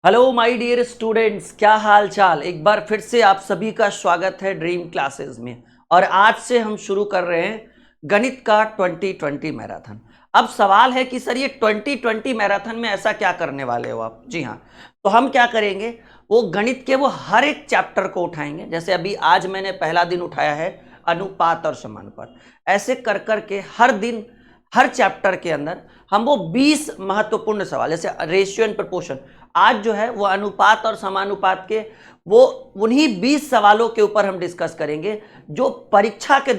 Hello my dear students, क्या हाल चाल। एक बार फिर से आप सभी का स्वागत है ड्रीम क्लासेस में। और आज से हम शुरू कर रहे हैं गणित का 2020 मैराथन। अब सवाल है कि सर ये 2020 मैराथन में ऐसा क्या करने वाले हो आप। जी हाँ, तो हम क्या करेंगे, वो गणित के वो हर एक चैप्टर को उठाएंगे। जैसे अभी आज मैंने पहला दिन उठाया है अनुपात और समानुपात। ऐसे कर करके हर दिन हर चैप्टर के अंदर हम वो 20 महत्वपूर्ण सवाल, जैसे रेशियो एंड प्रपोर्शन, आज जो है वो अनुपात और समानुपात के वो उन्हीं 20 सवालों के ऊपर हम डिस्कस करेंगे जो परीक्षा के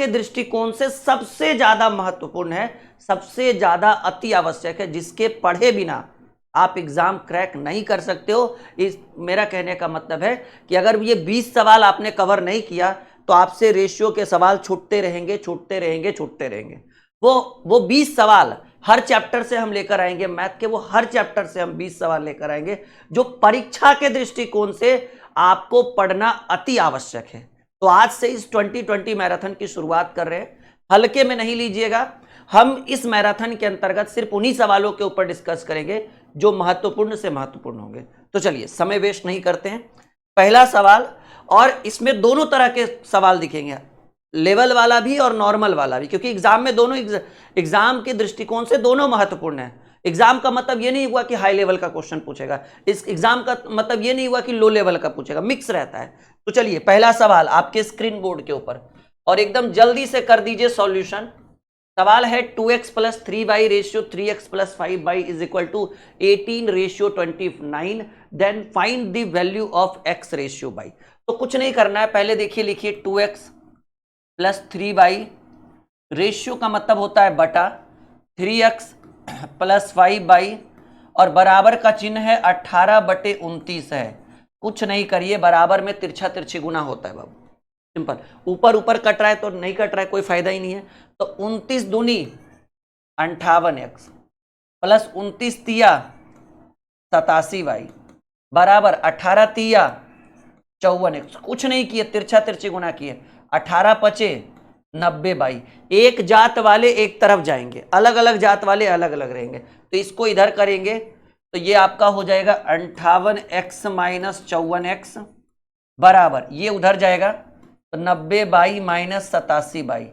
दृष्टिकोण से सबसे ज्यादा महत्वपूर्ण है, सबसे ज्यादा अति आवश्यक है, जिसके पढ़े बिना आप एग्जाम क्रैक नहीं कर सकते हो। इस मेरा कहने का मतलब है कि अगर ये 20 सवाल आपने कवर नहीं किया तो आपसे रेशियो के सवाल छूटते रहेंगे छूटते रहेंगे छूटते रहेंगे। वो 20 सवाल हर चैप्टर से हम लेकर आएंगे, मैथ के वो हर चैप्टर से हम 20 सवाल लेकर आएंगे जो परीक्षा के दृष्टिकोण से आपको पढ़ना अति आवश्यक है। तो आज से इस 2020 मैराथन की शुरुआत कर रहे हैं। हल्के में नहीं लीजिएगा, हम इस मैराथन के अंतर्गत सिर्फ उन्हीं सवालों के ऊपर डिस्कस करेंगे जो महत्वपूर्ण से महत्वपूर्ण होंगे। तो चलिए समय वेस्ट नहीं करते हैं, पहला सवाल। और इसमें दोनों तरह के सवाल दिखेंगे, लेवल वाला भी और नॉर्मल वाला भी, क्योंकि एग्जाम में दोनों एग्जाम के दृष्टिकोण से दोनों महत्वपूर्ण है। एग्जाम का मतलब ये नहीं हुआ कि हाई लेवल का क्वेश्चन पूछेगा, इस एग्जाम का मतलब ये नहीं हुआ कि लो लेवल का पूछेगा, मिक्स रहता है। तो चलिए पहला सवाल आपके स्क्रीन बोर्ड के ऊपर, और एकदम जल्दी से कर दीजिए सॉल्यूशन। सवाल है 2x plus 3y ratio 3x plus 5y is equal to 18 ratio 29, then find the value of x ratio y। तो कुछ नहीं करना है, पहले देखिए लिखिए 2x प्लस 3y, रेशियो का मतलब होता है बटा, 3x प्लस 5y और बराबर का चिन्ह है 18/29 है। कुछ नहीं करिए, बराबर में तिरछा तिरछी गुना होता है बाबू, सिंपल। ऊपर ऊपर कट रहा है तो नहीं कट रहा है, कोई फायदा ही नहीं है। तो 29 दूनी 58x प्लस 29 तिया 87y बराबर 18 तिया 54x। कुछ नहीं किए, तिरछा तिरछी गुना किए, 18 पचे 90y। एक जात वाले एक तरफ जाएंगे, अलग अलग जात वाले अलग अलग रहेंगे, तो इसको इधर करेंगे तो ये आपका हो जाएगा 58x माइनस 54x बराबर, ये उधर जाएगा तो 90y माइनस 87y।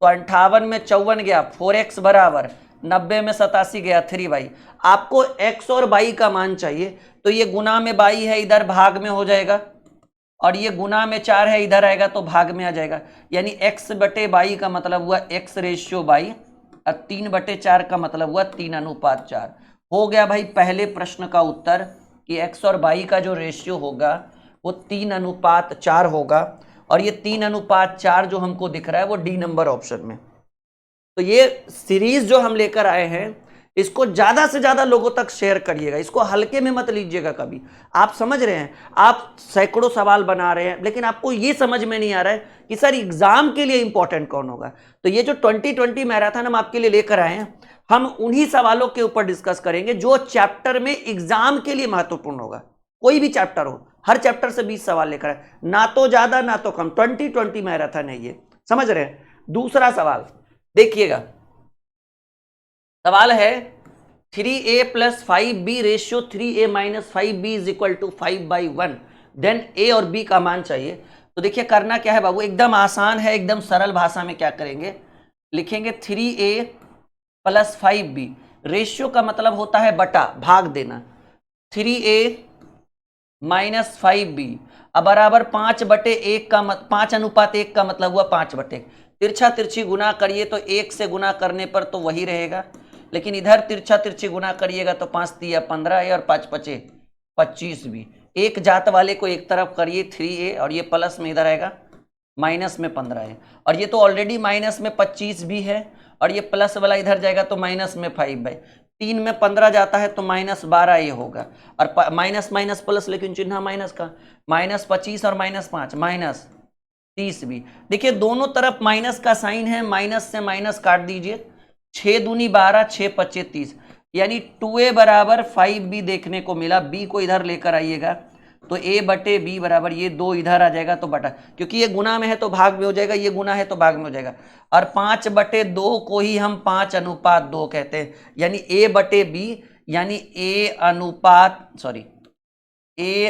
तो 58 में 54 गया 4x बराबर, 90 में 87 गया 3y। आपको x और y का मान चाहिए, तो ये गुना में y है इधर भाग में हो जाएगा, और ये गुना में 4 है इधर आएगा तो भाग में आ जाएगा। यानी x बटे y का मतलब हुआ x रेशियो y, और 3/4 का मतलब हुआ 3:4। हो गया भाई पहले प्रश्न का उत्तर कि x और y का जो रेशियो होगा वो 3:4 होगा, और ये 3:4 जो हमको दिख रहा है वो डी नंबर ऑप्शन में। तो ये सीरीज जो हम लेकर आए हैं इसको ज्यादा से ज्यादा लोगों तक शेयर करिएगा, इसको हल्के में मत लीजिएगा कभी। आप समझ रहे हैं, आप सैकड़ों सवाल बना रहे हैं, लेकिन आपको ये समझ में नहीं आ रहा है कि सर एग्जाम के लिए इंपॉर्टेंट कौन होगा। तो ये जो 2020 मैराथन हम आपके लिए लेकर आए हैं, हम उन्हीं सवालों के ऊपर डिस्कस करेंगे जो चैप्टर में एग्जाम के लिए महत्वपूर्ण होगा। कोई भी चैप्टर हो, हर चैप्टर से 20 सवाल लेकर आए, ना तो ज्यादा ना तो कम। 2020 मैराथन है ये, समझ रहे हैं। दूसरा सवाल देखिएगा, सवाल है 3a plus 5b ratio 3a minus 5b is equal to 5/1, then a और b का मान चाहिए। तो देखिए करना क्या है बाबू, एकदम आसान है, एकदम सरल भाषा में क्या करेंगे, लिखेंगे 3a प्लस 5b। रेशियो का मतलब होता है बटा, भाग देना, 3a माइनस 5b अब बराबर 5/1 का 5:1 का मतलब हुआ 5/1। तिरछा तिरछी गुना करिए तो 1 से गुना करने पर तो वही रहेगा, लेकिन इधर तिरछा तिरछी गुना करिएगा तो 5 तिया 15 है और 5 पचे 25 भी। एक जात वाले को एक तरफ करिए 3a, और ये प्लस में इधर आएगा माइनस में 15 है, और ये तो ऑलरेडी माइनस में 25 भी है, और ये प्लस वाला इधर जाएगा तो माइनस में 5/, 3 में 15 जाता है तो -12 ये होगा, और माइनस माइनस प्लस, लेकिन चिन्ह माइनस का, -25 और -5 -30 भी। देखिए दोनों तरफ माइनस का साइन है, माइनस से माइनस काट दीजिए, 6 दूनी 12 6 पच्चे 30, यानी 2a बराबर 5b देखने को मिला। b को इधर लेकर आइएगा तो a बटे b बराबर, ये 2 इधर आ जाएगा तो बटा, क्योंकि ये गुना में है तो भाग में हो जाएगा, ये गुना है तो भाग में हो जाएगा, और 5/2 को ही हम 5:2 कहते हैं। यानी a बटे b यानी ए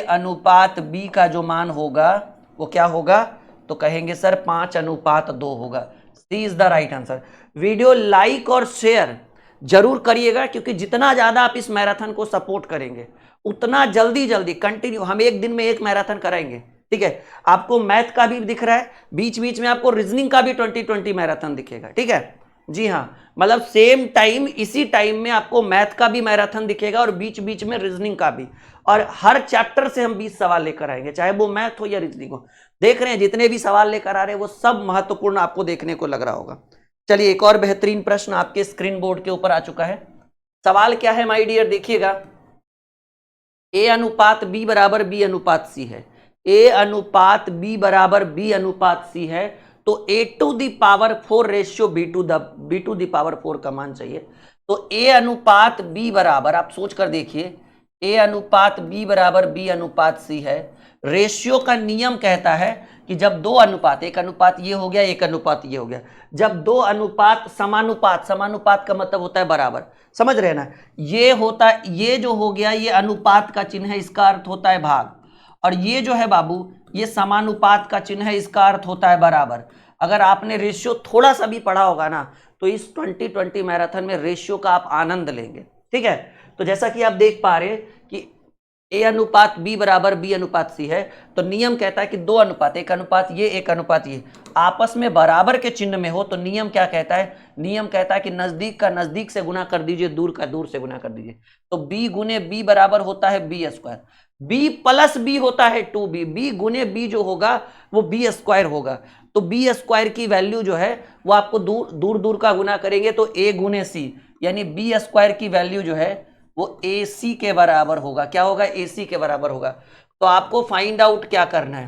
अनुपात बी का जो मान होगा वो क्या होगा, तो कहेंगे सर 5:2 होगा। C is the right answer. Video like और शेयर जरूर करिएगा, क्योंकि जितना ज्यादा आप इस मैराथन को सपोर्ट करेंगे उतना जल्दी जल्दी कंटिन्यू हम एक दिन में एक मैराथन कराएंगे। ठीक है, आपको मैथ का भी दिख रहा है, बीच बीच में आपको रीजनिंग का भी 20-20 मैराथन दिखेगा। ठीक है जी हाँ, मतलब सेम टाइम, इसी टाइम में आपको मैथ का भी मैराथन दिखेगा और बीच बीच में रीजनिंग का भी, और हर चैप्टर से हम 20 सवाल लेकर आएंगे, चाहे वो मैथ हो या रीजनिंग हो। देख रहे हैं जितने भी सवाल लेकर आ रहे हैं वो सब महत्वपूर्ण आपको देखने को लग रहा होगा। चलिए एक और बेहतरीन प्रश्न आपके स्क्रीन बोर्ड के ऊपर आ चुका है। सवाल क्या है माय डियर, देखिएगा। ए अनुपात बी बराबर बी अनुपात सी है। ए अनुपात बी बराबर बी अनुपात सी है, तो A to the power 4 ratio B to the power 4 का मान चाहिए। तो ए अनुपात बी बराबर, आप सोच कर देखिए, ए अनुपात बी बराबर बी अनुपात सी है। रेशियो का नियम कहता है कि जब दो अनुपात, एक अनुपात ये हो गया, एक अनुपात ये हो गया, जब दो अनुपात समानुपात, समानुपात का मतलब होता है बराबर, समझ रहे ना, ये होता, ये जो हो गया ये अनुपात का चिन्ह है, इसका अर्थ होता है भाग, और ये जो है बाबू ये समानुपात का चिन्ह है, इसका अर्थ होता है बराबर। अगर आपने रेशियो थोड़ा सा भी पढ़ा होगा ना, तो इस 2020 मैराथन में रेशियो का आप आनंद लेंगे। ठीक है, तो जैसा कि आप देख पा रहे कि ए अनुपात बी बराबर बी अनुपात सी है, तो नियम कहता है कि दो अनुपात, एक अनुपात ये एक अनुपात ये, आपस में बराबर के चिन्ह में हो, तो नियम क्या कहता है, नियम कहता है कि नजदीक का नजदीक से गुना कर दीजिए, दूर का दूर से गुना कर दीजिए। तो बी गुने बी बराबर होता है B square, B plus B होता है 2b, बी गुने बी जो होगा वो बी स्क्वायर होगा। तो बी स्क्वायर की वैल्यू जो है वो आपको दूर दूर दूर का गुना करेंगे तो ए गुने सी, यानी बी स्क्वायर की वैल्यू जो है वो ए सी के बराबर होगा। क्या होगा, ए सी के बराबर होगा। तो आपको फाइंड आउट क्या करना है,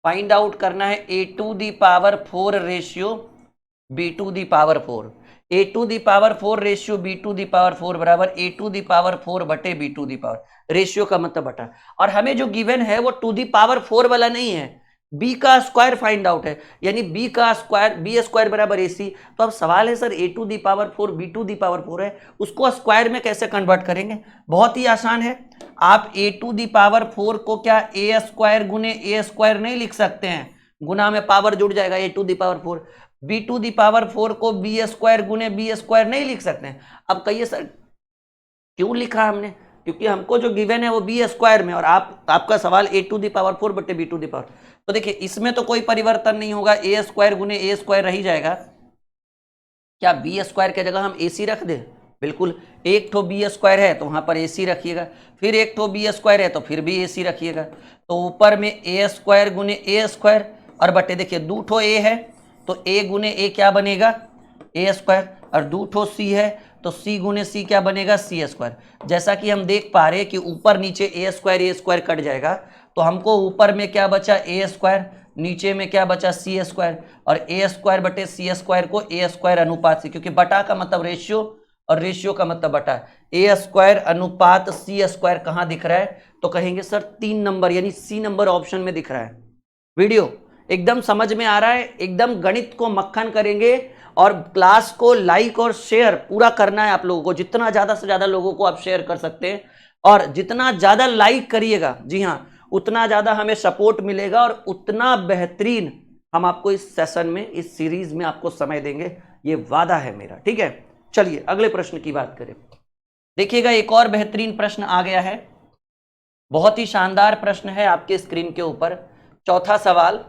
फाइंड आउट करना है A to the power 4 ratio B to the power 4, A to the power 4 ratio B to the power 4 बराबर ए टू दी पावर 4 बटे B to the power, ratio का मतलब बटा, और हमें जो गिवन है वो टू दी पावर 4 वाला नहीं है, बी का स्क्वायर फाइंड आउट है, यानी बी का स्क्वायर, बी स्क्वायर बराबर ए सी। तो अब सवाल है sir A to the power 4 B to the power 4 है, उसको स्क्वायर में कैसे कन्वर्ट करेंगे, बहुत ही आसान है। आप ए टू दी पावर 4 को क्या ए स्क्वायर गुने ए स्क्वायर नहीं लिख सकते हैं, गुना में पावर जुड़ जाएगा, A to the power 4, B to the power 4 को बी स्क्वायर गुने बी स्क्वायर नहीं लिख सकते हैं। अब कहिए सर क्यों लिखा हमने, क्योंकि हमको जो गिवन है वो बी स्क्वायर में, और आपका सवाल ए टू दी पावर 4 बटे बी टू दी पावर, तो देखिए इसमें तो कोई परिवर्तन नहीं होगा, ए स्क्वायर गुने ए स्क्वायर रही जाएगा। क्या बी स्क्वायर की जगह हम ए सी रख दें, बिल्कुल, एक ठो बी स्क्वायर है तो वहां पर ए सी रखिएगा, फिर एक ठो बी स्क्वायर है तो फिर भी ए सी रखिएगा, तो ऊपर में ए स्क्वायर गुने ए स्क्वायर, और बटे देखिए दो ठो ए है तो ए गुने ए क्या बनेगा ए स्क्वायर, और दो ठो सी है तो सी गुने सी क्या बनेगा सी स्क्वायर। जैसा कि हम देख पा रहे हैं कि ऊपर नीचे ए स्क्वायर कट जाएगा, तो हमको ऊपर में क्या बचा ए स्क्वायर, नीचे में क्या बचा सी स्क्वायर, और ए स्क्वायर बटे सी स्क्वायर को ए स्क्वायर अनुपात से, क्योंकि बटा का मतलब रेशियो और रेशियो का मतलब बटा, ए स्क्वायर अनुपात सी स्क्वायर कहाँ दिख रहा है, तो कहेंगे सर 3 नंबर यानी सी नंबर ऑप्शन में दिख रहा है। वीडियो एकदम समझ में आ रहा है, एकदम गणित को मक्खन करेंगे, और क्लास को लाइक और शेयर पूरा करना है आप लोगों को, जितना ज्यादा से ज्यादा लोगों को आप शेयर कर सकते हैं, और जितना ज्यादा लाइक करिएगा, जी हाँ, उतना ज्यादा हमें सपोर्ट मिलेगा और उतना बेहतरीन हम आपको इस सेशन में, इस सीरीज में आपको समय देंगे, ये वादा है मेरा। ठीक है, चलिए अगले प्रश्न की बात करें। देखिएगा एक और बेहतरीन प्रश्न आ गया है, बहुत ही शानदार प्रश्न है आपके स्क्रीन के ऊपर। चौथा सवाल,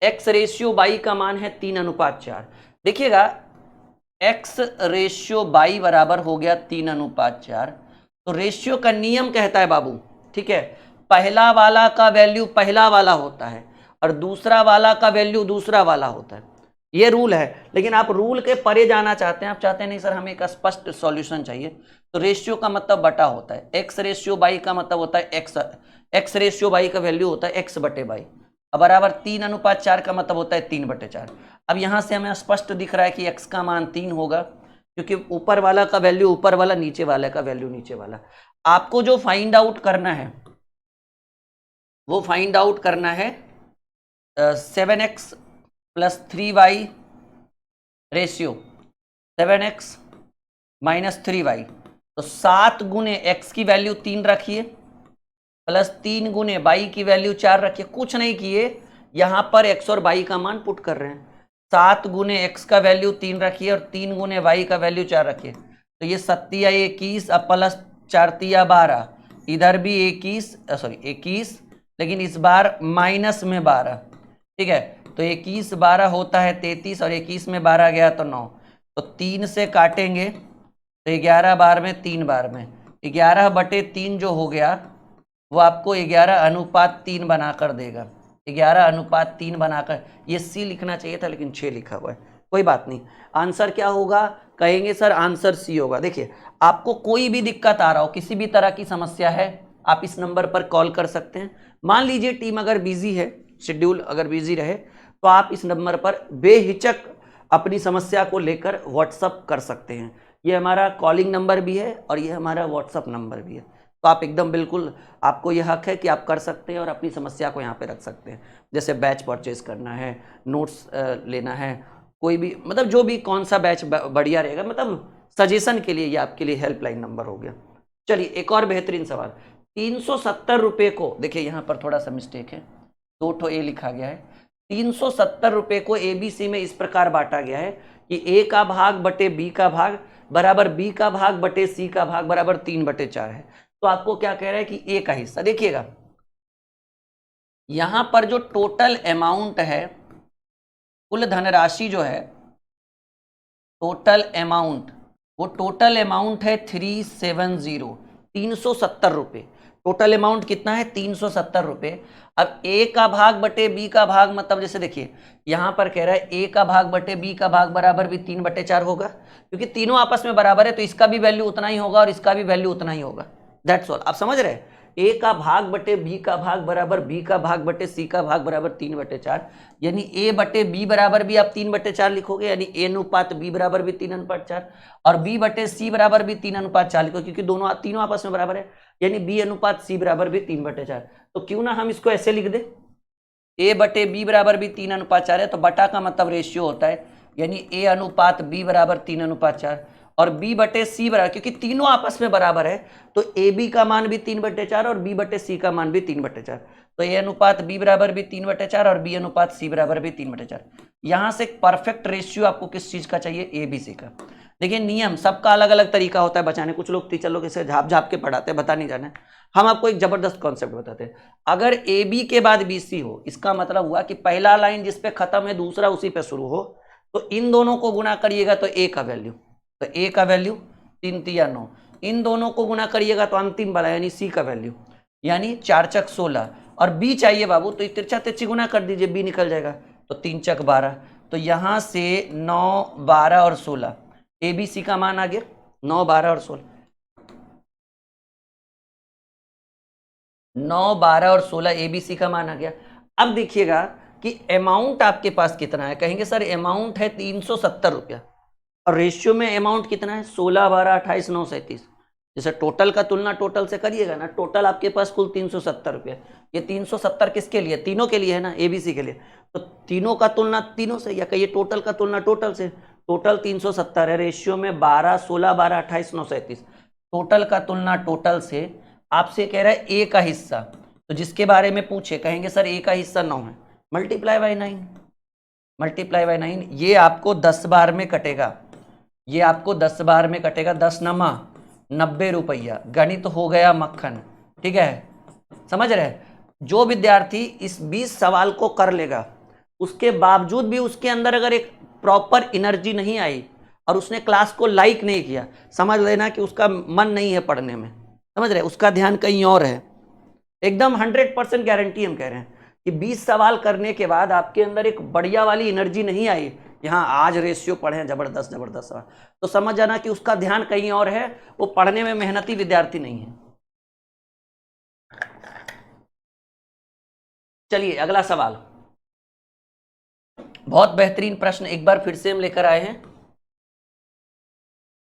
एक्स रेशियो बाई का मान है 3:4। देखिएगा एक्स रेशियो बाई बराबर हो गया 3:4, तो रेशियो का नियम कहता है बाबू, ठीक है, पहला वाला का वैल्यू पहला वाला होता है और दूसरा वाला का वैल्यू दूसरा वाला होता है, ये रूल है। लेकिन आप रूल के परे जाना चाहते हैं, आप चाहते हैं नहीं सर हमें एक स्पष्ट सॉल्यूशन चाहिए, तो रेशियो का मतलब बटा होता है, एक्स रेशियो बाई का मतलब होता है एक्स रेशियो बाई का वैल्यू होता है एक्स बटे बाई, अब बराबर 3:4 का मतलब होता है 3/4। अब यहां से हमें स्पष्ट दिख रहा है कि x का मान 3 होगा, क्योंकि ऊपर वाला का वैल्यू ऊपर वाला, नीचे वाले का वैल्यू नीचे वाला। आपको जो फाइंड आउट करना है वो फाइंड आउट करना है 7x + 3y ratio 7x - 3y, तो 7 गुने x की वैल्यू 3 रखिए प्लस 3 गुने y की वैल्यू 4 रखिए, कुछ नहीं किए, यहां पर x और y का मान पुट कर रहे हैं। 7 गुने x का वैल्यू 3 रखिए और 3 गुने y का वैल्यू 4 रखिए, तो ये 7 21 अब प्लस 4 12, इधर भी 21, लेकिन इस बार माइनस में 12, ठीक है। तो 21 12 होता है 33 और 21 में 12 गया तो 9, तो 3 से काटेंगे तो 11 बार में 3 बार में 11/3 जो हो गया वो आपको 11:3 बनाकर देगा, 11:3 बनाकर। ये सी लिखना चाहिए था लेकिन 6 लिखा हुआ है, कोई बात नहीं। आंसर क्या होगा, कहेंगे सर आंसर सी होगा। देखिए आपको कोई भी दिक्कत आ रहा हो, किसी भी तरह की समस्या है, आप इस नंबर पर कॉल कर सकते हैं। मान लीजिए टीम अगर बिजी है, शेड्यूल अगर बिजी रहे, तो आप इस नंबर पर बेहिचक अपनी समस्या को लेकर व्हाट्सअप कर सकते हैं। ये हमारा कॉलिंग नंबर भी है और ये हमारा व्हाट्सअप नंबर भी है, तो आप एकदम बिल्कुल, आपको यह हक है कि आप कर सकते हैं और अपनी समस्या को यहाँ पे रख सकते हैं। जैसे बैच परचेज करना है, नोट्स लेना है, कोई भी मतलब जो भी कौन सा बैच बढ़िया रहेगा, मतलब सजेशन के लिए ये आपके लिए हेल्पलाइन नंबर हो गया। चलिए एक और बेहतरीन सवाल, 370 रुपये को, देखिए यहाँ पर थोड़ा सा मिस्टेक है, 2 ठो ए लिखा गया है। 370 रुपये को ABC में इस प्रकार बांटा गया है कि A का भाग बटे B का भाग बराबर B का भाग बटे C का भाग बराबर 3/4 है। तो आपको क्या कह रहा है कि A का हिस्सा, देखिएगा यहां पर जो टोटल अमाउंट है, कुल धनराशि जो है, टोटल अमाउंट, वो टोटल अमाउंट है 370 रुपये। टोटल अमाउंट कितना है, 370 रुपये। अब ए का भाग बटे बी का भाग, मतलब जैसे देखिए यहां पर कह रहा है ए का भाग बटे बी का भाग बराबर भी 3/4 होगा, क्योंकि तीनों आपस में बराबर है, तो इसका भी वैल्यू उतना ही होगा और इसका भी वैल्यू उतना ही होगा। दैट्स ऑल, आप समझ रहे हैं। ए का भाग बटे बी का भाग बराबर बी का भाग बटे सी का भाग बराबर 3/4, यानी ए बटे बी बराबर भी आप 3/4 लिखोगे, यानी ए अनुपात बी बराबर भी 3/4 और बी बटे सी बराबर भी 3/4 लिखो, क्योंकि दोनों तीनों आपस में बराबर है, यानी बी अनुपात सी बराबर भी 3/4। तो क्यों ना हम इसको ऐसे लिख दे, ए बटे बी बराबर भी 3/4 है, तो बटा का मतलब रेशियो होता है, यानी ए अनुपात बी बराबर 3/4 और बी बटे सी बराबर, क्योंकि तीनों आपस में बराबर है, तो ए बी का मान भी 3/4 और बी बटे सी का मान भी 3/4, तो ए अनुपात बी बराबर भी 3/4 और बी अनुपात सी बराबर भी 3/4। यहां से परफेक्ट रेशियो आपको किस चीज का चाहिए, ए बी सी का। देखिए नियम सबका अलग अलग तरीका होता है बचाने, कुछ लोग टीचर लोग इसे झाप झाप के पढ़ाते हैं, बता नहीं जाना है। हम आपको एक जबरदस्त कॉन्सेप्ट बताते हैं। अगर ए बी के बाद बी सी हो, इसका मतलब हुआ कि पहला लाइन जिस पे खत्म है दूसरा उसी पे शुरू हो, तो इन दोनों को गुना करिएगा तो ए का वैल्यू, तो ए का वैल्यू 3 3 9, इन दोनों को गुना करिएगा तो अंतिम वाला यानी सी का वैल्यू, यानी 4 चक 16, और बी चाहिए बाबू तो तिरछा तिरछी गुना कर दीजिए, बी निकल जाएगा, तो 3 चक 12, तो यहां से 9 12 और 16 ए बी सी का मान आ गया, 9 12 और 16, 9 12 और 16 एबीसी का मान आ गया। अब देखिएगा कि अमाउंट आपके पास कितना है, कहेंगे सर अमाउंट है 370 रुपया और रेशियो में अमाउंट कितना है 16 12 28 9 37। जैसे टोटल का तुलना टोटल से करिएगा ना, टोटल आपके पास कुल 370 रुपया, ये 370 किसके लिए, तीनों के लिए है ना, एबीसी के लिए, तो तीनों का तुलना तीनों से, या कहिए टोटल का तुलना टोटल से, टोटल 370 है, रेशियो में 12 16 12 28 9 37, टोटल का तुलना टोटल से। आपसे कह रहा है ए का हिस्सा, तो जिसके बारे में पूछे कहेंगे सर ए का हिस्सा 9 है, मल्टीप्लाई बाय 9, मल्टीप्लाई बाय 9, ये आपको 10 बार में कटेगा, ये आपको 10 बार में कटेगा, 10 नमा 90 रुपया, गणित हो गया मक्खन, ठीक है, समझ रहे। जो विद्यार्थी इस 20 सवाल को कर लेगा, उसके बावजूद भी उसके अंदर अगर एक प्रॉपर एनर्जी नहीं आई और उसने क्लास को लाइक नहीं किया, समझ लेना कि उसका मन नहीं है पढ़ने में, समझ रहे, उसका ध्यान कहीं और है। एकदम 100% गारंटी हम कह रहे हैं कि 20 सवाल करने के बाद आपके अंदर एक बढ़िया वाली एनर्जी नहीं आई, यहाँ आज रेशियो पढ़े जबरदस्त जबरदस्त सवाल, तो समझ जाना कि उसका ध्यान कहीं और है, वो पढ़ने में मेहनती विद्यार्थी नहीं है। चलिए अगला सवाल, बहुत बेहतरीन प्रश्न एक बार फिर से हम लेकर आए हैं।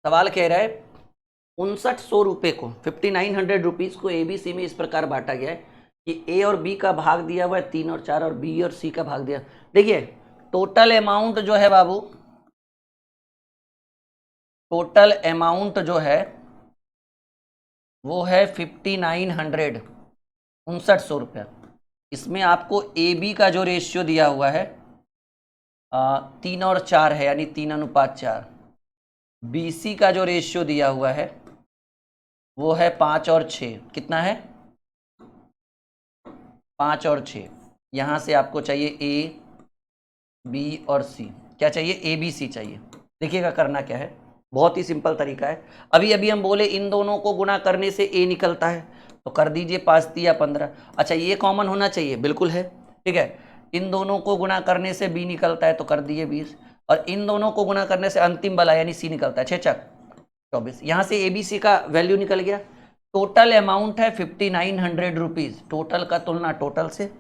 सवाल कह रहा है 5900 रुपये को, 5900 रुपीज को एबीसी में इस प्रकार बांटा गया है कि ए और बी का भाग दिया हुआ है 3 और 4 और बी और सी का भाग दिया। देखिए टोटल अमाउंट जो है बाबू, टोटल अमाउंट जो है वो है 5900, 5900 रुपया। इसमें आपको ए बी का जो रेशियो दिया हुआ है 3 और 4 है, यानी 3:4। बी सी का जो रेशियो दिया हुआ है वो है 5 और 6। कितना है? 5 और 6। यहाँ से आपको चाहिए ए बी और सी। क्या चाहिए? ए बी सी चाहिए। देखिएगा करना क्या है, बहुत ही सिंपल तरीका है। अभी अभी हम बोले इन दोनों को गुना करने से ए निकलता है, तो कर दीजिए 5 तिया 15। अच्छा ये कॉमन होना चाहिए, बिल्कुल है, ठीक है। इन दोनों को गुना करने से बी निकलता है, तो कर दिए 20। और इन दोनों को गुना करने से अंतिम वाला यानी सी निकलता है, 6 चक 24। यहाँ से ए बी सी का वैल्यू निकल गया। टोटल अमाउंट है 5900 रुपीज़। टोटल का तुलना टोटल से,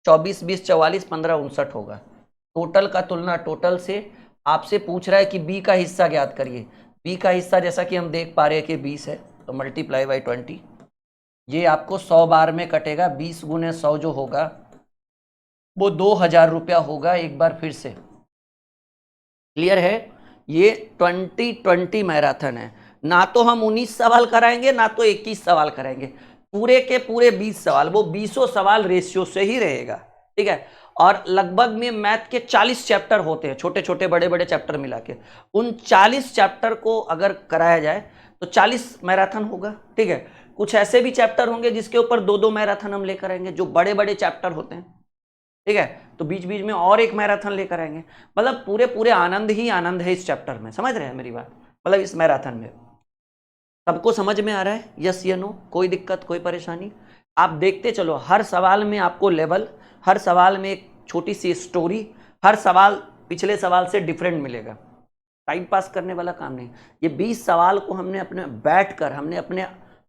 24 20 44 15 59 होगा। टोटल का तुलना टोटल से। आपसे पूछ रहा है कि बी का हिस्सा ज्ञात करिए। बी का हिस्सा जैसा कि हम देख पा रहे हैं कि 20 है, तो मल्टीप्लाई बाई 20। ये आपको 100 बार में कटेगा। 20 गुने 100 जो होगा वो 2000 रुपया होगा। एक बार फिर से क्लियर है? ये 2020 मैराथन है। ना तो हम 19 सवाल कराएंगे, ना तो 21 सवाल कराएंगे। पूरे के पूरे 20 सवाल, वो 20 सवाल रेशियो से ही रहेगा, ठीक है। और लगभग में मैथ के 40 चैप्टर होते हैं, छोटे छोटे बड़े बड़े चैप्टर मिला के। उन 40 चैप्टर को अगर कराया जाए तो 40 मैराथन होगा, ठीक है। कुछ ऐसे भी चैप्टर होंगे जिसके ऊपर 2-2 मैराथन हम लेकर आएंगे, जो बड़े बड़े चैप्टर होते हैं, ठीक है। तो बीच बीच में और एक मैराथन लेकर आएंगे। मतलब पूरे पूरे आनंद ही आनंद है इस चैप्टर में। समझ रहे हैं मेरी बात? मतलब इस मैराथन में सबको समझ में आ रहा है? यस या नो? कोई दिक्कत, कोई परेशानी? आप देखते चलो, हर सवाल में आपको लेवल, हर सवाल में एक छोटी सी स्टोरी, हर सवाल पिछले सवाल से डिफरेंट मिलेगा। टाइम पास करने वाला काम नहीं। ये 20 सवाल को हमने अपने बैठकर, हमने अपने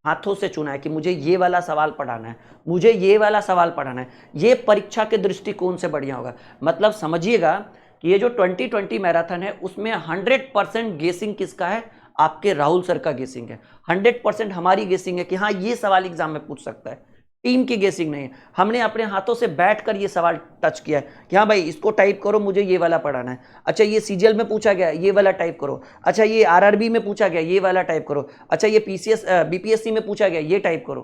हाथों से चुना है कि मुझे ये वाला सवाल पढ़ाना है, मुझे ये वाला सवाल पढ़ाना है। ये परीक्षा के दृष्टिकोण से बढ़िया होगा। मतलब समझिएगा कि ये जो 2020 मैराथन है उसमें 100% गेसिंग किसका है? आपके राहुल सर का गेसिंग है। 100% हमारी गेसिंग है कि हाँ ये सवाल एग्जाम में पूछ सकता है। टीम की गेसिंग नहीं है। हमने अपने हाथों से बैठकर ये सवाल टच किया है कि हाँ भाई इसको टाइप करो, मुझे ये वाला पढ़ाना है। अच्छा ये सीजीएल में पूछा गया, ये वाला टाइप करो। अच्छा ये आरआरबी में पूछा गया, ये वाला टाइप करो। अच्छा ये पीसीएस बीपीएससी में पूछा गया, ये टाइप करो,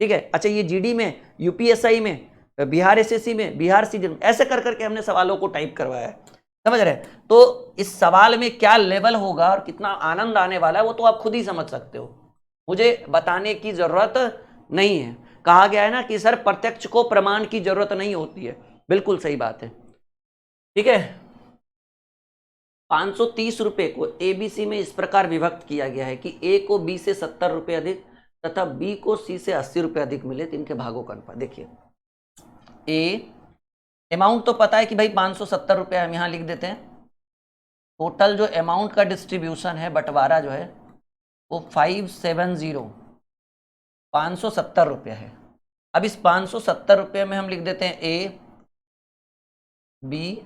ठीक है। अच्छा ये जीडी में, यूपीएसआई में, बिहार एसएससी में, बिहार सीजीएल, ऐसे कर करके हमने सवालों को टाइप करवाया है। समझ रहे? तो इस सवाल में क्या लेवल होगा और कितना आनंद आने वाला है वो तो आप खुद ही समझ सकते हो, मुझे बताने की जरूरत नहीं है। कहा गया है ना कि सर प्रत्यक्ष को प्रमाण की जरूरत नहीं होती है। बिल्कुल सही बात है, ठीक है। 530 रुपए को एबीसी में इस प्रकार विभक्त किया गया है कि ए को बी से 70 रुपए अधिक तथा बी को सी से 80 रुपए अधिक मिले, तो इनके भागों का अनुपात देखिए। ए अमाउंट तो पता है कि भाई 570 रुपये, हम यहाँ लिख देते हैं। टोटल जो अमाउंट का डिस्ट्रीब्यूशन है, बंटवारा जो है वो 570, 570 रुपये है। अब इस 570 रुपये में हम लिख देते हैं ए बी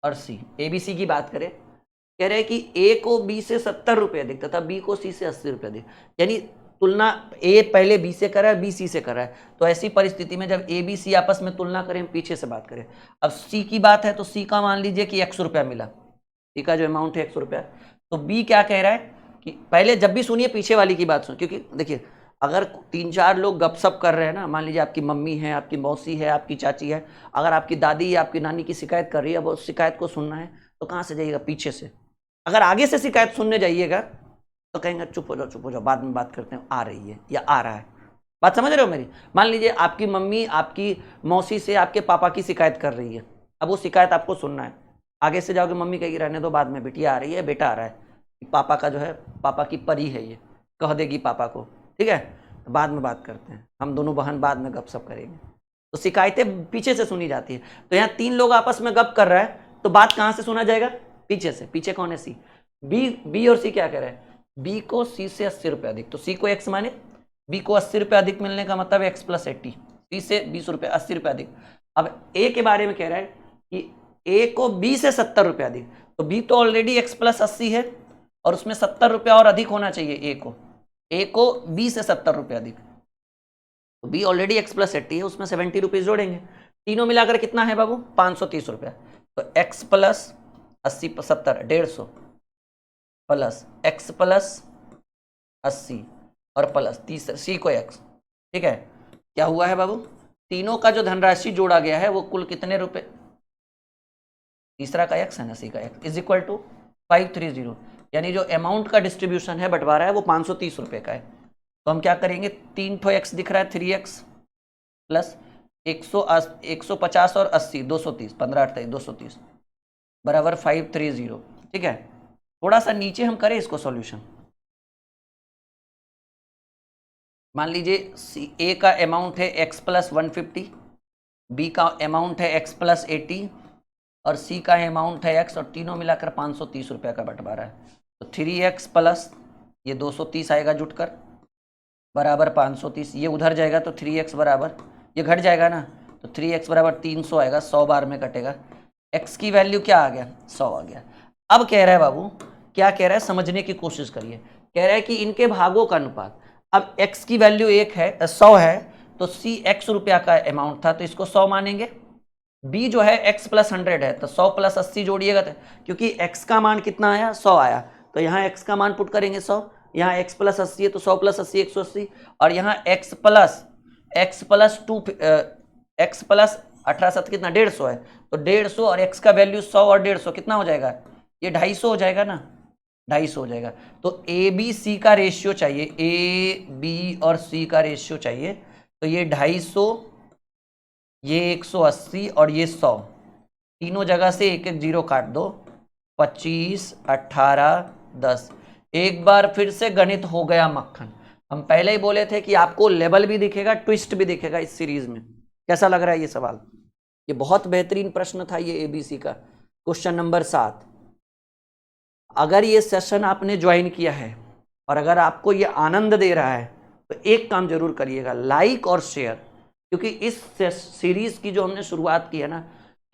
और सी। ए बी सी की बात करें, कह रहे हैं कि ए को बी से 70 रुपये अधिक तथा बी को सी से 80 रुपये अधिक, यानी तुलना ए पहले बी से कर रहा है, बी सी से कर रहा है। तो ऐसी परिस्थिति में जब ए बी सी आपस में तुलना करें, हम पीछे से बात करें। अब सी की बात है तो सी का मान लीजिए कि 100 रुपया मिला, सी का जो अमाउंट है 100 रुपया। तो बी क्या कह रहा है कि पहले जब भी सुनिए पीछे वाली की बात सुन, क्योंकि देखिए अगर 3-4 लोग गपशप कर रहे हैं ना, मान लीजिए आपकी मम्मी है, आपकी मौसी है, आपकी चाची है, अगर आपकी दादी या आपकी नानी की शिकायत कर रही है, अब उस शिकायत को सुनना है तो कहाँ से जाइएगा? पीछे से। अगर आगे से शिकायत सुनने जाइएगा तो कहेंगे चुप हो जाओ, बाद में बात करते हैं, आ रही है या आ रहा है। बात समझ रहे हो मेरी? मान लीजिए आपकी मम्मी आपकी मौसी से आपके पापा की शिकायत कर रही है, अब वो शिकायत आपको सुनना है। आगे से जाओगे, मम्मी कहेगी रहने दो, बाद में बिटिया आ रही है, बेटा आ रहा है, पापा का जो है, पापा की परी है ये, कह देगी पापा को, ठीक है, बाद में बात करते हैं, हम दोनों बहन बाद में गपशप करेंगे। तो शिकायतें पीछे से सुनी जाती है। तो यहाँ 3 लोग आपस में गप कर रहा है, तो बात कहाँ से सुना जाएगा? पीछे से। पीछे कौन है? सी। बी और सी क्या कह रहे हैं? बी को सी से 80 रुपये अधिक, तो सी को एक्स माने, बी को 80 रुपये अधिक मिलने का मतलब एक्स प्लस 80, सी से 20 रुपये, 80 रुपये अधिक। अब ए के बारे में कह रहा है कि ए को बी से 70 रुपये अधिक, तो बी तो ऑलरेडी एक्स प्लस 80 है और उसमें 70 रुपया और अधिक होना चाहिए ए को बी से 70 रुपये अधिक, तो बी ऑलरेडी एक्स प्लस 80 है, उसमें 70 रुपीज जोड़ेंगे, तीनों मिलाकर कितना है बाबू? 530 रुपया। तो x plus 80 70 150 plus x plus 80 और प्लस तीसरा सी को x। ठीक है, क्या हुआ है बाबू, तीनों का जो धनराशि जोड़ा गया है वो कुल कितने रुपए, तीसरा का x है ना, सी का x इज इक्वल टू 530, यानी जो अमाउंट का डिस्ट्रीब्यूशन है, बंटवारा है, वो 530 रुपए का है। तो हम क्या करेंगे, 3 ठो x दिख रहा है, 3x प्लस 150 और 80 230, 15 28 230 बराबर 530। ठीक है, थोड़ा सा नीचे हम करें इसको सॉल्यूशन। मान लीजिए ए का अमाउंट है x प्लस 150, बी का अमाउंट है x प्लस 80 और सी का अमाउंट है x, और तीनों मिलाकर 530 रुपये का बंटवारा है। तो 3x प्लस ये 230 आएगा जुटकर बराबर 530, ये उधर जाएगा तो 3x बराबर, ये घट जाएगा ना, तो 3x बराबर 300 आएगा, 100 बार में कटेगा, x की वैल्यू क्या आ गया, 100 आ गया। अब कह रहा है बाबू, क्या कह रहा है, समझने की कोशिश करिए। कह रहा है कि इनके भागों का अनुपात, अब x की वैल्यू 100 है, तो c x रुपया का अमाउंट था, तो इसको 100 मानेंगे। b जो है x प्लस 100 है, तो 100 प्लस 80 जोड़िएगा, क्योंकि x का मान कितना आया, 100 आया, तो यहाँ x का मान पुट करेंगे 100, यहाँ x प्लस 80 है तो 100 प्लस 80 180, और यहाँ x प्लस 18 7 कितना 150 है, तो 150 और x का वैल्यू 100 और 150 कितना हो जाएगा, ये 250 हो जाएगा ना, 250 हो जाएगा। तो ए बी सी का रेशियो चाहिए, ए बी और सी का रेशियो चाहिए, तो ये 250, ये 180 और ये 100, तीनों जगह से एक एक जीरो काट दो, 25 18 10। एक बार फिर से गणित हो गया मक्खन। हम पहले ही बोले थे कि आपको लेवल भी दिखेगा, ट्विस्ट भी दिखेगा इस सीरीज में। कैसा लग रहा है ये सवाल, ये बहुत बेहतरीन प्रश्न था, ये एबीसी का क्वेश्चन नंबर 7। अगर ये सेशन आपने ज्वाइन किया है और अगर आपको ये आनंद दे रहा है तो एक काम जरूर करिएगा, लाइक और शेयर, क्योंकि इस सीरीज की जो हमने शुरुआत की है ना,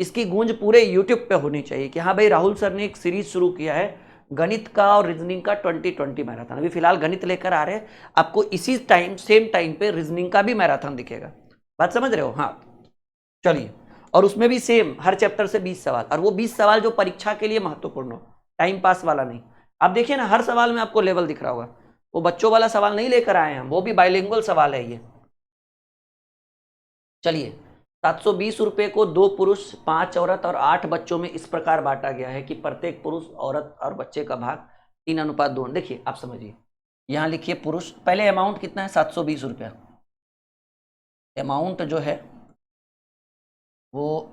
इसकी गूंज पूरे यूट्यूब पे होनी चाहिए कि हाँ भाई, राहुल सर ने एक सीरीज शुरू किया है गणित का और रीजनिंग का 2020 मैराथन। अभी फिलहाल गणित लेकर आ रहे हैं, आपको इसी टाइम सेम टाइम पे रीजनिंग का भी मैराथन दिखेगा। बात समझ रहे हो, हाँ चलिए। और उसमें भी सेम हर चैप्टर से 20 सवाल, और वो 20 सवाल जो परीक्षा के लिए महत्वपूर्ण हो, टाइम पास वाला नहीं। आप देखिए ना, हर सवाल में आपको लेवल दिख रहा होगा, वो बच्चों वाला सवाल नहीं लेकर आए हैं, वो भी बाइलिंगुअल सवाल है ये। चलिए, 720 रुपये को 2 पुरुष 5 औरत और 8 बच्चों में इस प्रकार बांटा गया है कि प्रत्येक पुरुष औरत और बच्चे का भाग 3:2। देखिए आप समझिए, यहाँ लिखिए पुरुष, पहले अमाउंट कितना है, 720 रुपया, अमाउंट जो है वो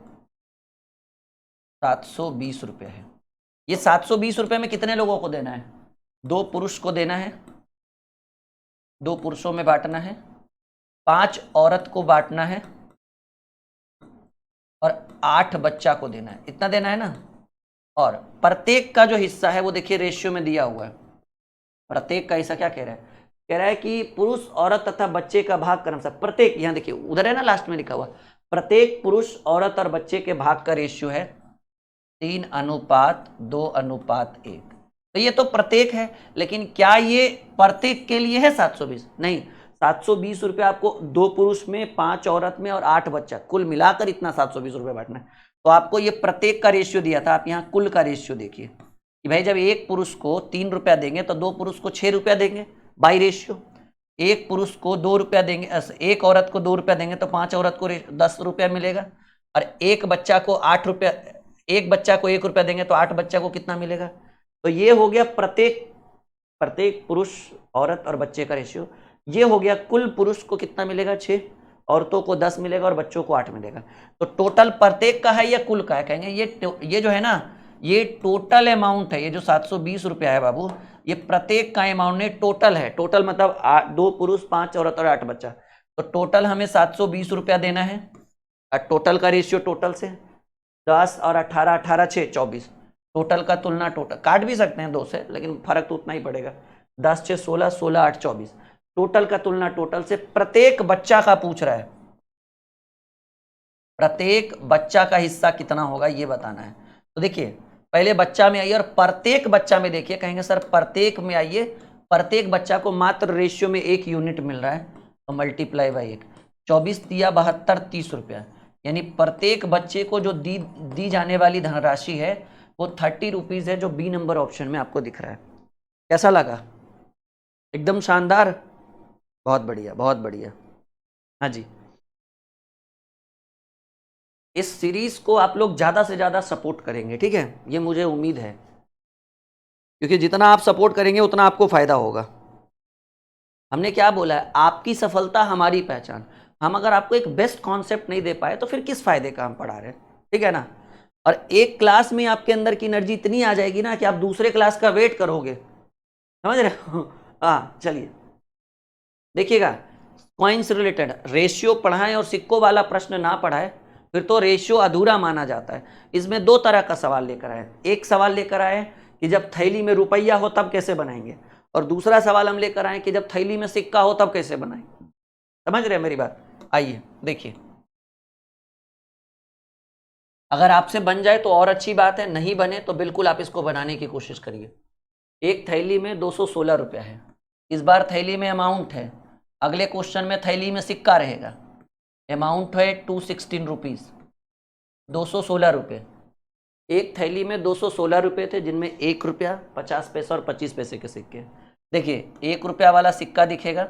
720 रुपये है। ये 720 रुपये में कितने लोगों को देना है, 2 पुरुष को देना है, 2 पुरुषों में बांटना है, 5 औरत को बांटना है और 8 बच्चा को देना है, इतना देना है ना। और प्रत्येक का जो हिस्सा है वो देखिए रेशियो में दिया हुआ है। प्रत्येक का हिस्सा क्या कह रहा है, कह रहा है कि पुरुष औरत तथा बच्चे का भाग क्रमशः, प्रत्येक, यहाँ देखिए उधर है ना लास्ट में लिखा हुआ, प्रत्येक पुरुष औरत और बच्चे के भाग का रेशियो है 3:2:1। तो ये तो प्रत्येक है, लेकिन क्या ये प्रत्येक के लिए है 720? नहीं, 720 रुपये आपको 2 पुरुष में, 5 औरत में और 8 बच्चा, कुल मिलाकर इतना 720 रुपये बांटना है। तो आपको ये प्रत्येक का रेशियो दिया था, आप यहाँ कुल का रेशियो देखिए कि भाई जब एक पुरुष को 3 रुपया देंगे तो 2 पुरुष को 6 रुपया देंगे बाई रेशियो, एक पुरुष को 2 रुपया देंगे, एक औरत को 2 रुपया देंगे तो 5 औरत को 10 रुपया मिलेगा, और एक बच्चा को 8 रुपया, एक बच्चा को 1 रुपया देंगे तो 8 बच्चा को कितना मिलेगा। तो ये हो गया प्रत्येक पुरुष औरत और बच्चे का रेशियो। ये हो गया कुल पुरुष को कितना मिलेगा, 6, औरतों को 10 मिलेगा और बच्चों को 8 मिलेगा। तो टोटल प्रत्येक का है या कुल का है, कहेंगे ये जो है ना, ये टोटल अमाउंट है, ये जो 720 रुपया है बाबू, ये प्रत्येक का अमाउंट नहीं, टोटल है। टोटल मतलब 2 पुरुष 5 औरत और 8 बच्चा, तो टोटल हमें 720 रुपया देना है। और टोटल का रेशियो टोटल से 10 और 18 18 6 24, टोटल का तुलना टोटल, काट भी सकते हैं 2 से, लेकिन फर्क तो उतना ही पड़ेगा, 10 6 16 16 8 24, टोटल का तुलना टोटल से। प्रत्येक बच्चा का पूछ रहा है, प्रत्येक बच्चा का हिस्सा कितना होगा ये बताना है। तो देखिए पहले बच्चा में आइए और प्रत्येक बच्चा में देखिए, कहेंगे सर प्रत्येक में आइए, प्रत्येक बच्चा को मात्र रेशियो में 1 यूनिट मिल रहा है, तो मल्टीप्लाई बाई 1, 24 दिया 72 30 रुपया, यानी प्रत्येक बच्चे को जो दी जाने वाली धनराशि है वो 30 रुपीज़ है, जो बी नंबर ऑप्शन में आपको दिख रहा है। कैसा लगा, एकदम शानदार। बहुत बढ़िया, बहुत बढ़िया। हाँ जी, इस सीरीज को आप लोग ज्यादा से ज्यादा सपोर्ट करेंगे, ठीक है, ये मुझे उम्मीद है, क्योंकि जितना आप सपोर्ट करेंगे उतना आपको फायदा होगा। हमने क्या बोला है, आपकी सफलता हमारी पहचान। हम अगर आपको एक बेस्ट कॉन्सेप्ट नहीं दे पाए तो फिर किस फायदे का हम पढ़ा रहे हैं, ठीक है ना। और एक क्लास में आपके अंदर की एनर्जी इतनी आ जाएगी ना कि आप दूसरे क्लास का वेट करोगे, समझ रहे हो। हाँ चलिए देखिएगा, कॉइन से रिलेटेड रेशियो पढ़ाएं और सिक्कों वाला प्रश्न ना पढ़ाए फिर तो रेशियो अधूरा माना जाता है। इसमें दो तरह का सवाल लेकर आए, एक सवाल लेकर आए कि जब थैली में रुपया हो तब कैसे बनाएंगे, और दूसरा सवाल हम लेकर आए कि जब थैली में सिक्का हो तब कैसे बनाएंगे। समझ रहे हैं मेरी बात। आइए देखिए, अगर आपसे बन जाए तो और अच्छी बात है, नहीं बने तो बिल्कुल आप इसको बनाने की कोशिश करिए। एक थैली में 216 रुपया है, इस बार थैली में अमाउंट है, अगले क्वेश्चन में थैली में सिक्का रहेगा, अमाउंट है 216 रुपीज, 216 रुपये। एक थैली में 216 रुपये थे जिनमें 1 रुपया, 50 पैसा और 25 पैसे के सिक्के। देखिए 1 रुपया वाला सिक्का दिखेगा,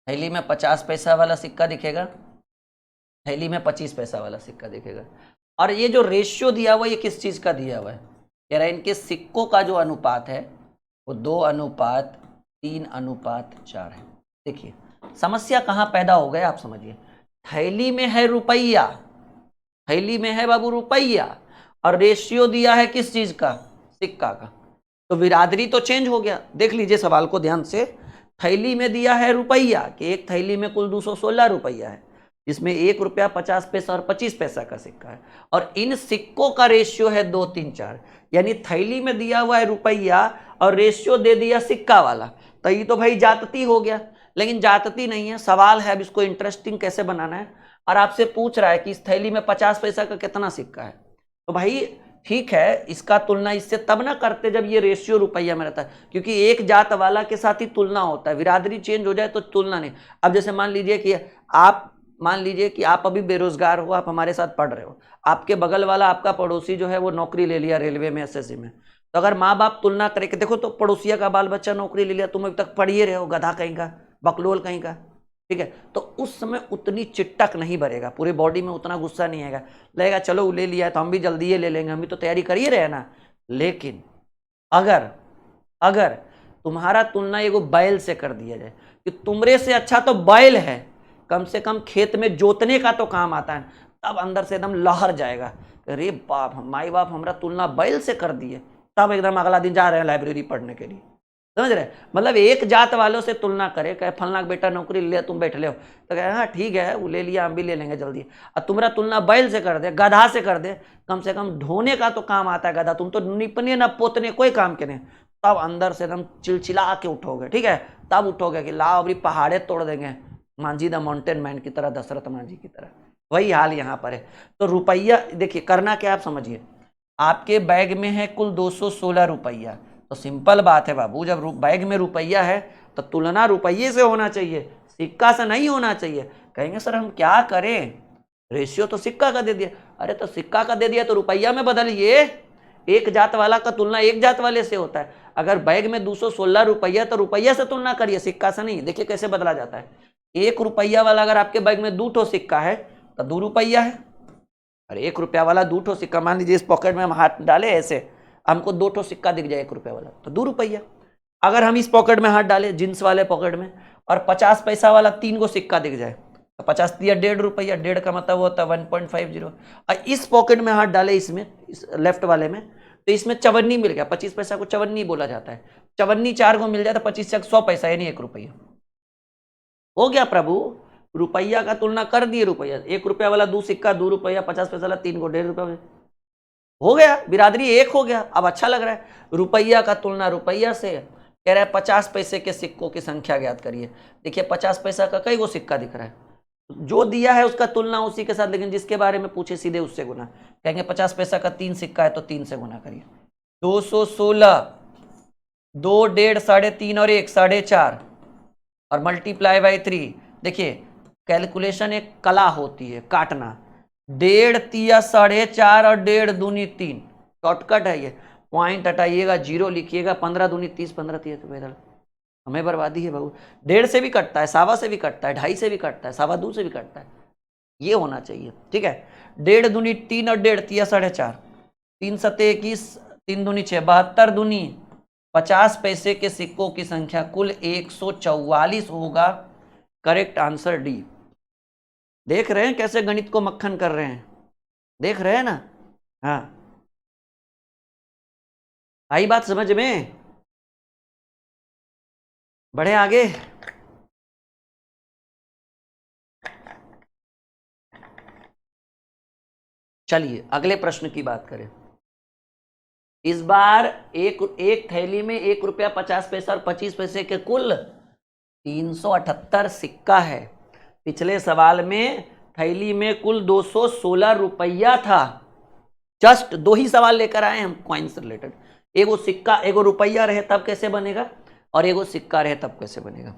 थैली में 50 पैसा वाला सिक्का दिखेगा, थैली में 25 पैसा वाला सिक्का दिखेगा। और ये जो रेशियो दिया हुआ है ये किस चीज का दिया हुआ है, कह रहा है इनके सिक्कों का जो अनुपात है वो 2:3:4 है। देखिए समस्या कहाँ पैदा हो गया आप समझिए, थैली में है रुपया, थैली में है बाबू रुपया, और रेशियो दिया है किस चीज का, सिक्का का, तो बिरादरी तो चेंज हो गया। देख लीजिए सवाल को ध्यान से, थैली में दिया है रुपया कि एक थैली में कुल 216 रुपया है, जिसमें 1 रुपया, 50 पैसा और 25 पैसा का सिक्का है, और इन सिक्कों का रेशियो है 2:3:4, यानी थैली में दिया हुआ है रुपया और रेशियो दे दिया सिक्का वाला, तो ये तो भाई जातती हो गया। लेकिन जातती नहीं है, सवाल है अब इसको इंटरेस्टिंग कैसे बनाना है, और आपसे पूछ रहा है कि इस थैली में 50 पैसा का कितना सिक्का है, तो भाई ठीक है, इसका तुलना इससे तब ना करते जब ये रेशियो रुपया में रहता है, क्योंकि एक जात वाला के साथ ही तुलना होता है, बिरादरी चेंज हो जाए तो तुलना नहीं। अब जैसे मान लीजिए कि आप अभी बेरोजगार हो, आप हमारे साथ पढ़ रहे हो, आपके बगल वाला आपका पड़ोसी जो है वो नौकरी ले लिया रेलवे में, एसएससी में, तो अगर माँ बाप तुलना करे कि देखो तो पड़ोसिया का बाल बच्चा नौकरी ले लिया, तुम अभी तक पढ़ ही रहे हो, गधा कहीं का, बकलोल कहीं का, ठीक है, तो उस समय उतनी चिट्टक नहीं भरेगा, पूरी बॉडी में उतना गुस्सा नहीं आएगा, लगेगा चलो ले लिया है तो हम भी जल्दी ये ले लेंगे, हम भी तो तैयारी कर ही रहे ना। लेकिन अगर अगर तुम्हारा तुलना एगो बैल से कर दिया जाए कि तुमरे से अच्छा तो बैल है, कम से कम खेत में जोतने का तो काम आता है, तब अंदर से एकदम लहर जाएगा, अरे बाप, माई बाप हमारा तुलना बैल से कर दिए, तब एकदम अगला दिन जा रहे हैं लाइब्रेरी पढ़ने के लिए। समझ रहे, मतलब एक जात वालों से तुलना करे, कहे फलना बेटा नौकरी ले तुम बैठ ले हो, तो कहे हाँ ठीक है वो ले लिया हम भी ले लेंगे जल्दी, और तुम्हारा तुलना बैल से कर दे, गधा से कर दे, कम से कम ढोने का तो काम आता है गधा, तुम तो निपने ना पोतने कोई काम के नहीं, तब अंदर से एकदम चिलचिला के उठोगे, ठीक है, तब उठोगे कि लाओ अभी पहाड़े तोड़ देंगे, मांझी द माउंटेन मैन की तरह, दशरथ मांझी की तरह, वही हाल यहाँ पर है। तो रुपया देखिए करना क्या आप समझिए, आपके बैग में है कुल 216 रुपया, तो सिंपल बात है बाबू, जब बैग में रुपया है तो तुलना रुपये से होना चाहिए, सिक्का से नहीं होना चाहिए। कहेंगे सर हम क्या करें, रेशियो तो सिक्का का दे दिया, अरे तो सिक्का का दे दिया तो रुपया में बदलिए, एक जात वाला का तुलना एक जात वाले से होता है, अगर बैग में 216 रुपया तो रुपया से तुलना करिए, सिक्का से नहीं। देखिए कैसे बदला जाता है, 1 रुपया वाला अगर आपके बैग में 2 ठो सिक्का है तो 2 रुपया है, और 1 रुपया वाला 2 ठो सिक्का, मान लीजिए इस पॉकेट में हम हाथ डाले ऐसे, हमको 2 ठो सिक्का दिख जाए 1 रुपया वाला तो 2 रुपया। अगर हम इस पॉकेट में हाथ डाले जींस वाले पॉकेट में और 50 पैसा वाला 3 गो सिक्का दिख जाए तो 50 दिया 1.5 रुपया, 1.5 का मतलब होता है 1.50, और इस पॉकेट में हाथ डाले इसमें, इस लेफ्ट वाले में, तो इसमें चवन्नी मिल गया, 25 पैसा को चवन्नी बोला जाता है, चवन्नी 4 को मिल जाए तो 25 से 100 पैसा यानी 1 रुपया हो गया प्रभु। रुपया का तुलना कर दिए, रुपया 1 रुपया वाला 2 सिक्का 2 रुपया, 50 पैसा वाला 3 को 1.5 रुपया हो गया, बिरादरी एक हो गया। अब अच्छा लग रहा है, रुपया का तुलना रुपया से, कह रहा है 50 पैसे के सिक्कों की संख्या ज्ञात करिए। देखिए 50 पैसा का कई गो सिक्का दिख रहा है, जो दिया है उसका तुलना उसी के साथ, लेकिन जिसके बारे में पूछे सीधे उससे गुना, कहेंगे 50 पैसा का 3 सिक्का है तो 3 से गुना करिए, 216, 2, 1.5, 3.5 और 1, 4.5 और मल्टीप्लाई बाई 3। देखिए कैलकुलेशन एक कला होती है, काटना, 1.5 तिया 4.5 और 1.5 दूनी 3, शॉर्टकट है ये, पॉइंट हटाइएगा, जीरो लिखिएगा, 15 दूनी 30, 15 तिया तो हमें बर्बादी है बाबू। 1.5 से भी कटता है, 1.25 से भी कटता है, 2.5 से भी कटता है, 2.25 से भी कटता है, ये होना चाहिए, ठीक है। 1.5 दूनी 3 और 1.5 तिया 4.5, 3 सते 21, 3 दूनी 6, 72 दूनी 50 पैसे के सिक्कों की संख्या कुल 144 होगा। Correct answer D. देख रहे हैं कैसे गणित को मक्खन कर रहे हैं, देख रहे हैं ना। हाँ, आई बात समझ में, बढ़े आगे। चलिए अगले प्रश्न की बात करें। इस बार एक थैली में 1 रुपया 50 पैसा और 25 पैसे के कुल 378 सिक्का है। पिछले सवाल में थैली में कुल 216 रुपया था। जस्ट 2 ही सवाल लेकर आए हम कॉइन्स रिलेटेड। एगो सिक्का एगो रुपया रहे तब कैसे बनेगा, और एगो सिक्का रहे तब कैसे बनेगा।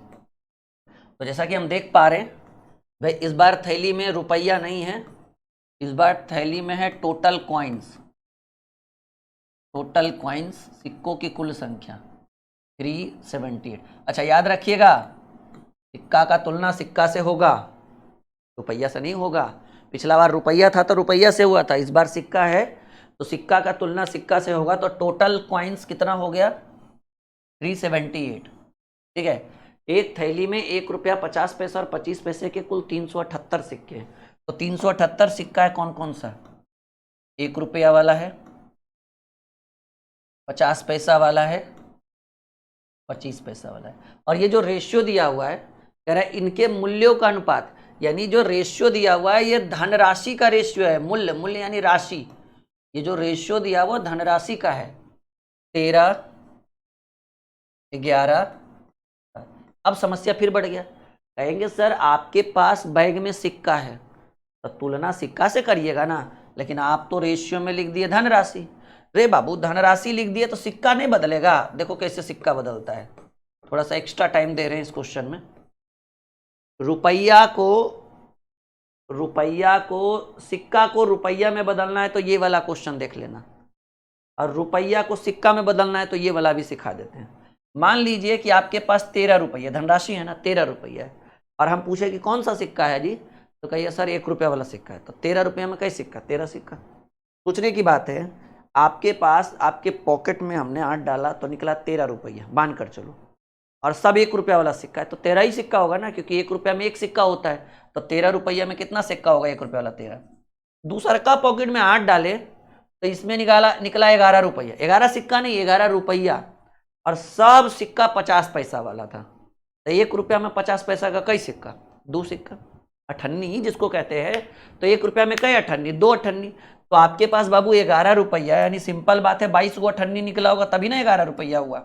तो जैसा कि हम देख पा रहे हैं भाई, इस बार थैली में रुपया नहीं है, इस बार थैली में है टोटल कॉइन्स। टोटल कॉइन्स सिक्कों की कुल संख्या 378। अच्छा याद रखिएगा, सिक्का का तुलना सिक्का से होगा, रुपया से नहीं होगा। पिछला बार रुपया था तो रुपया से हुआ था, इस बार सिक्का है तो सिक्का का तुलना सिक्का से होगा। तो टोटल कॉइन्स कितना हो गया 378, ठीक है। एक थैली में 1 रुपया 50 पैसा और 25 पैसे के कुल 378 सिक्के हैं। तो 378 सिक्का है कौन कौन सा, 1 रुपया वाला है, 50 पैसा वाला है, 25 पैसा वाला है। और ये जो रेशियो दिया हुआ है, कह रहा है इनके मूल्यों का अनुपात, यानी जो रेशियो दिया हुआ है ये धनराशि का रेशियो है। मूल्य, मूल्य यानी राशि, ये जो रेशियो दिया हुआ धनराशि का है 13, 11। अब समस्या फिर बढ़ गया, कहेंगे सर आपके पास बैग में सिक्का है तो तुलना सिक्का से करिएगा ना, लेकिन आप तो रेशियो में लिख दिए धनराशि। रे बाबू धनराशि लिख दिए तो सिक्का नहीं बदलेगा। देखो कैसे सिक्का बदलता है, थोड़ा सा एक्स्ट्रा टाइम दे रहे हैं इस क्वेश्चन में। रुपया को सिक्का को रुपया में बदलना है तो ये वाला क्वेश्चन देख लेना, और रुपया को सिक्का में बदलना है तो ये वाला भी सिखा देते हैं। मान लीजिए कि आपके पास 13 रुपये धनराशि है ना, 13 रुपये है, और हम पूछे कि कौन सा सिक्का है जी, तो कहिए सर 1 रुपया वाला सिक्का है। तो 13 रुपये में कई सिक्का, 13 सिक्का। सोचने की बात है, आपके पास आपके पॉकेट में हमने 8 डाला तो निकला 13 रुपया, मान कर चलो, और सब 1 रुपया वाला सिक्का है तो 13 ही सिक्का होगा ना, क्योंकि 1 रुपया में 1 सिक्का होता है। तो 13 रुपया में कितना सिक्का होगा 1 रुपया वाला 13। दूसरा का पॉकेट में 8 डाले तो इसमें निकला 11 रुपया, 11 सिक्का नहीं 11 रुपया, और सब सिक्का 50 पैसा वाला था। तो 1 रुपया में 50 पैसा का कई सिक्का, 2 सिक्का, अठन्नी जिसको कहते हैं। तो 1 रुपया में कई अठन्नी, 2 अठन्नी। तो आपके पास बाबू 11 रुपया, यानी सिंपल बात है 22 को अठन्नी निकला होगा तभी ना 11 रुपया हुआ।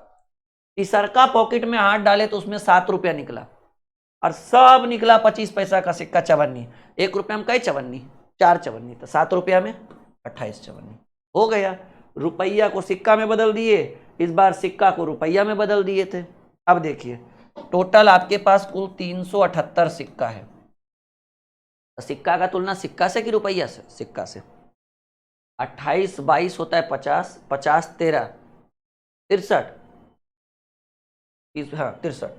तीसर का पॉकेट में 8 डाले तो उसमें 7 रुपया निकला, और सब निकला 25 पैसा का सिक्का, चवन्नी। 1 रुपया में कई चवन्नी, 4 चवन्नी, तो 7 रुपया में 28 चवन्नी हो गया। रुपया को सिक्का में बदल दिए, इस बार सिक्का को रुपया में बदल दिए थे। अब देखिए टोटल आपके पास कुल 378 सिक्का है। सिक्का का तुलना सिक्का से कि रुपया से, सिक्का से। 28 22 होता है 50, 50 13 63, हाँ 63।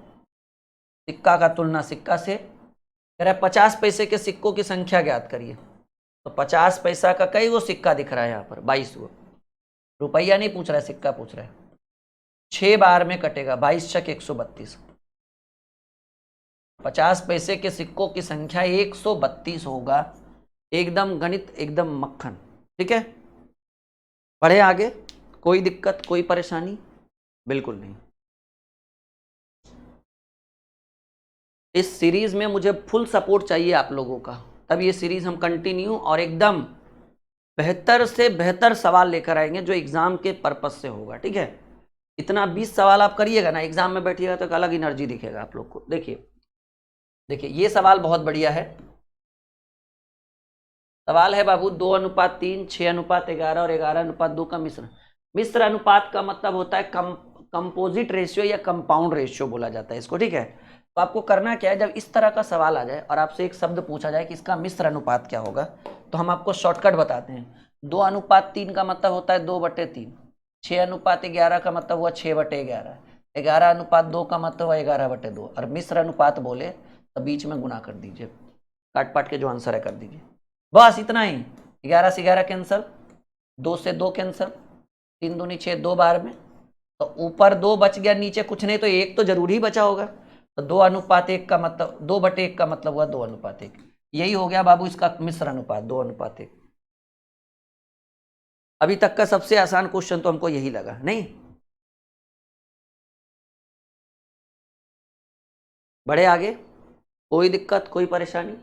सिक्का का तुलना सिक्का से, कह रहा है 50 पैसे के सिक्कों की संख्या ज्ञात करिए। तो 50 पैसा का कई वो सिक्का दिख रहा है यहाँ पर, 22 वो। रुपया नहीं पूछ रहा है, सिक्का पूछ रहा है। 6 बार में कटेगा, 22 छक 132। 50 पैसे के सिक्कों की संख्या 132 होगा। एकदम गणित एकदम मक्खन, ठीक है। बढ़े आगे, कोई दिक्कत कोई परेशानी बिल्कुल नहीं। इस सीरीज में मुझे फुल सपोर्ट चाहिए आप लोगों का, तब ये सीरीज हम कंटिन्यू और एकदम बेहतर से बेहतर सवाल लेकर आएंगे जो एग्जाम के पर्पस से होगा, ठीक है। इतना 20 सवाल आप करिएगा ना, एग्जाम में बैठिएगा तो एक अलग एनर्जी दिखेगा आप लोग को। देखिए देखिए ये सवाल बहुत बढ़िया है। सवाल है बाबू 2:3, 6:11 और 11:2 का मिश्रण। मिश्र अनुपात का मतलब होता है कंपोजिट रेशियो या कंपाउंड रेशियो बोला जाता है इसको, ठीक है। तो आपको करना क्या है, जब इस तरह का सवाल आ जाए और आपसे एक शब्द पूछा जाए कि इसका मिश्र अनुपात क्या होगा, तो हम आपको शॉर्टकट बताते हैं। 2:3 का मतलब होता है 2/3, 6:11 का मतलब हुआ 6/11, 11:2 का मतलब है 11/2, और मिश्र अनुपात बोले तो बीच में गुना कर दीजिए, काट पाट के जो आंसर है कर दीजिए, बस इतना ही। 11 से 11 कैंसल, 2 से 2 कैंसल, 3 दूनी 6, 2 बार में, तो ऊपर 2 बच गया, नीचे कुछ नहीं, तो 1 तो जरूर ही बचा होगा, तो 2:1 का मतलब 2/1 का मतलब हुआ 2:1। यही हो गया बाबू इसका मिश्र अनुपात, 2:1। अभी तक का सबसे आसान क्वेश्चन तो हमको यही लगा, नहीं? बढ़े आगे, कोई दिक्कत, कोई परेशानी?